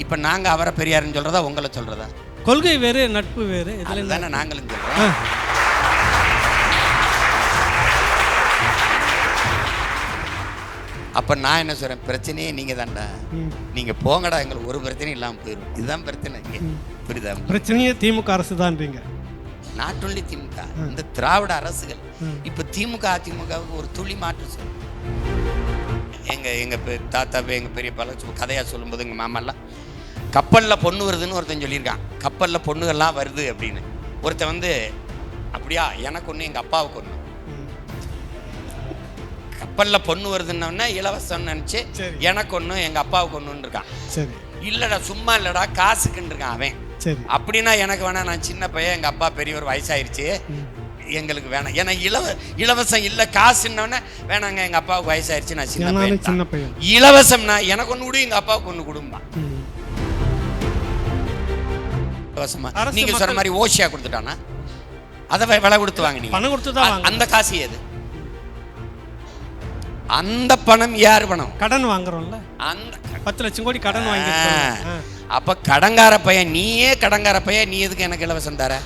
இப்ப நாங்க அவரை பெரியாருன்னு சொல்றதா உங்களை சொல்றதா? கொள்கை வேறு, நட்பு வேறு, இதுல தானே நாங்களும் சொல்றோம். அப்ப நான் என்ன சொல்றேன், பிரச்சனையே நீங்க தான்டா, நீங்க போங்கடா, எங்களுக்கு ஒரு பிரச்சனையும் இல்லாம போயிடும். இதுதான் பிரச்சனை. புரியுதா? பிரச்சனையே திமுக அரசு தான்றீங்க. நாட் ஒன்லி திமுக, இந்த திராவிட அரசுகள். இப்ப திமுக அதிமுகவுக்கு ஒரு துளி மாற்று சொல்லும். எங்க தாத்தா எங்க பெரிய பல கதையா சொல்லும்போது எங்க மாமெல்லாம் கப்பல்ல பொண்ணு வருதுன்னு ஒருத்தன் சொல்லியிருக்கான். கப்பல்ல பொண்ணுகள்லாம் வருது அப்படின்னு. ஒருத்தன் வந்து அப்படியா, எனக்கு ஒண்ணு எங்க அப்பாவுக்கு ஒண்ணு. கப்பல்ல பொண்ணு வருதுன்னா இலவசம் நினைச்சு எனக்கு ஒண்ணு எங்க அப்பாவுக்கு ஒண்ணுன்னு இருக்கான். சரி, இல்லடா சும்மா இல்லடா காசுக்குன்னு இருக்கான் அவன். சரி, அப்படின்னா எனக்கு வேணா, நான் சின்ன பையன், எங்க அப்பா பெரியவர், வயசாயிருச்சு, எங்களுக்கு வேணாம். ஏன்னா இலவசம் இல்ல, காசுன்னொன்னே வேணாங்க, எங்க அப்பாவுக்கு வயசாயிருச்சு, நான் சின்ன பையன். இலவசம்னா எனக்கு ஒண்ணு கொடு, எங்க அப்பாவுக்கு ஒண்ணு கொடுமா. இலவசமா நீங்க சொல்ற மாதிரி ஓசியா கொடுத்துட்டானா அதை விலை கொடுத்து வாங்கினீங்க, பணம் கொடுத்துதான். அந்த காசு ஏது? அந்த பணம் யார் பணம்? கடன் வாங்குறோம்ல, அந்த 10 லட்சம் கோடி கடன் வாங்கி அப்ப கடங்கார பையன், நீயே கடங்கார பையன், நீ எதுக்கு எனக்கு இலவசம் தர?